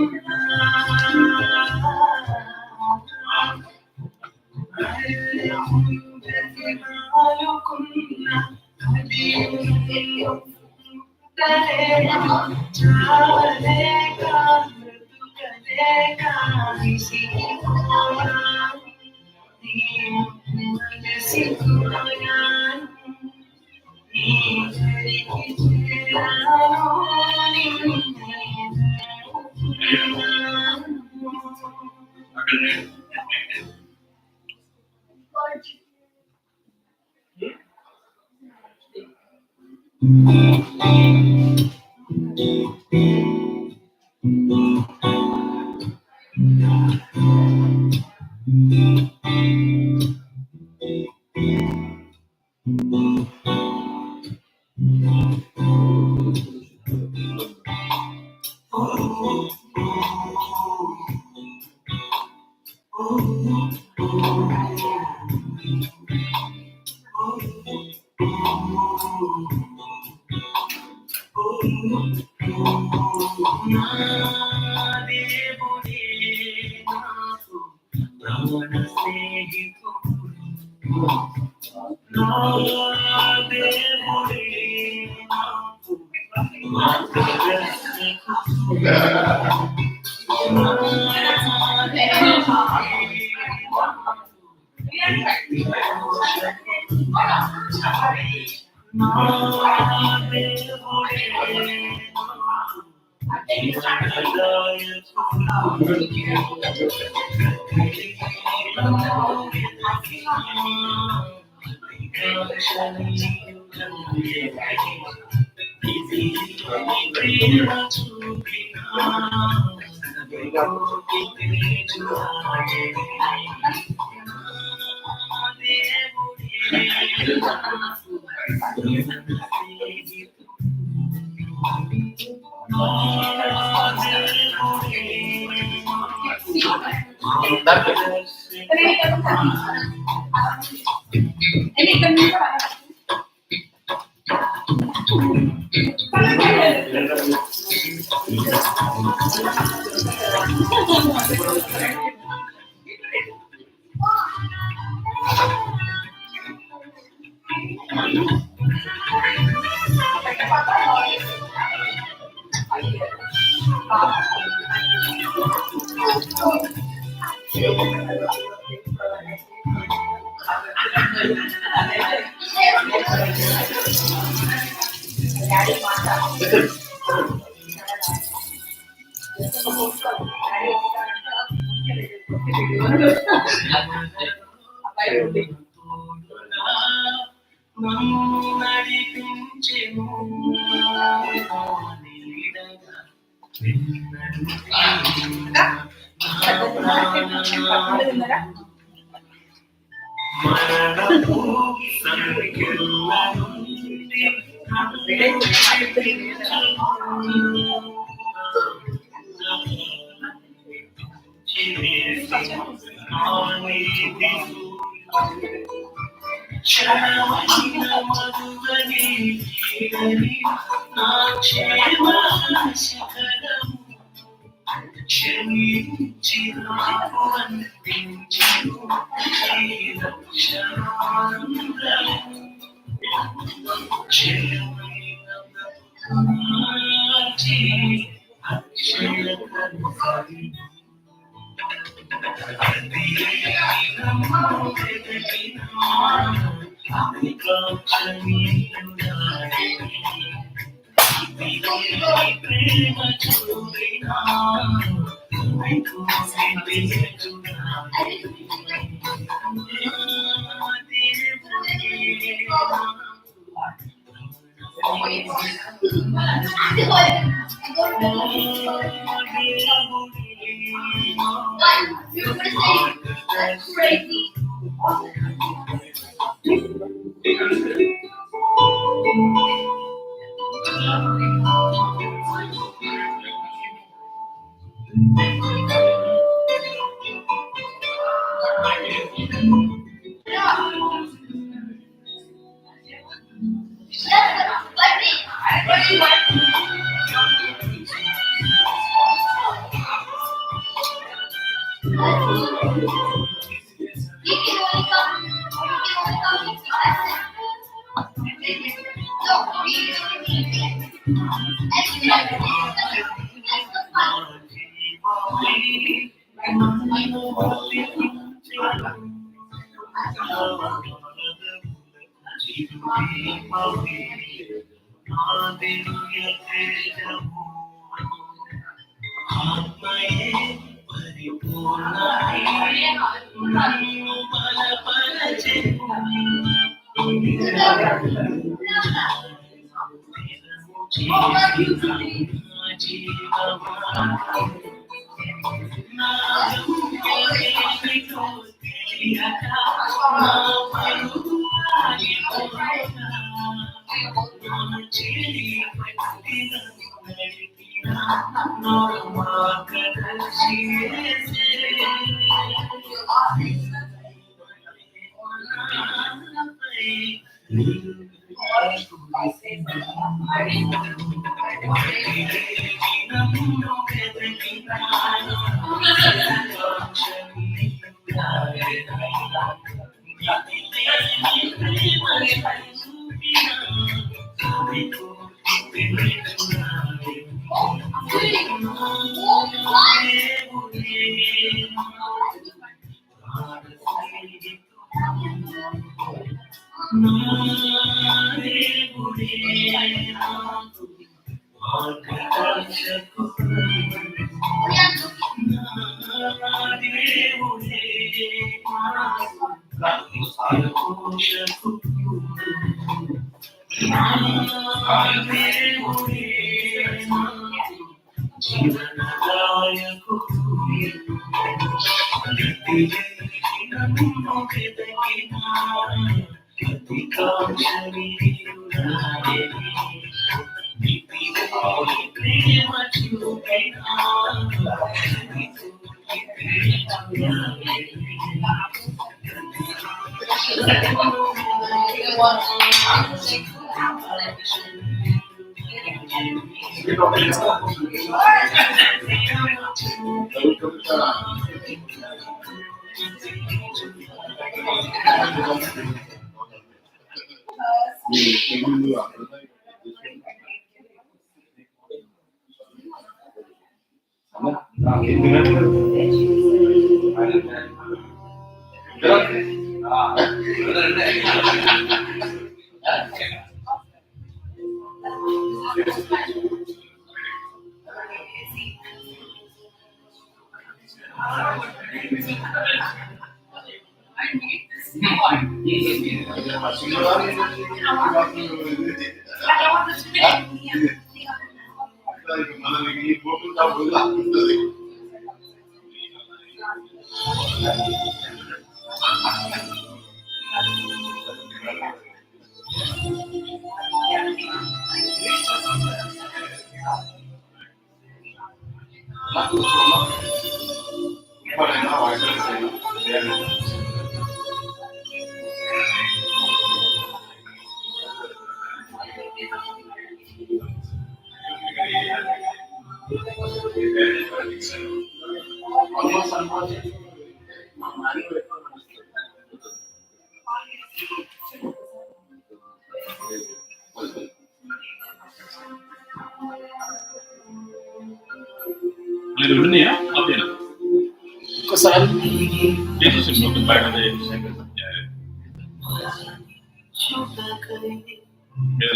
ఒక్కసారి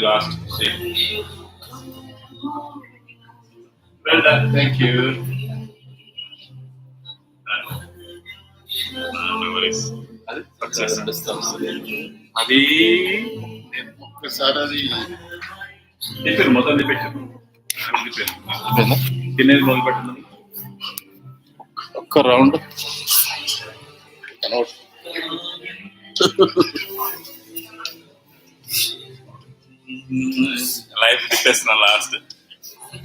లాస్ట్ థ్యాంక్ యూ. అది ఒక్కసారి అది చెప్పారు మొత్తం చెప్పారు తినేది మొదలు పెట్టింది ఒక్క రౌండ్ లైఫ్ తిప్పేస్తున్నా లాస్ట్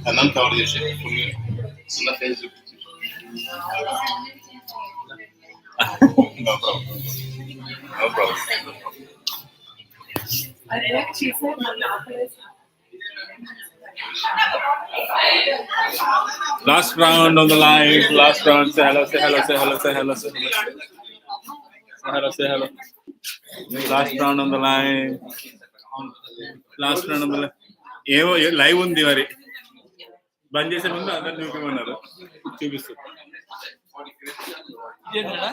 అన్నం కవర్ చేసి చిన్న ఫేస్ చూపించి no problem no problem Last round on the line. Last round. Say hello. Say hello. Say hello. Say hello. Say hello. Say hello. Say hello. Last round on the line. Last round on the line. ఏమో live ఉంది మరి బంద్ చేసే ముందు అందరు చూపించమన్నారు, చూపిస్తారు. ఇదేంటన్నా?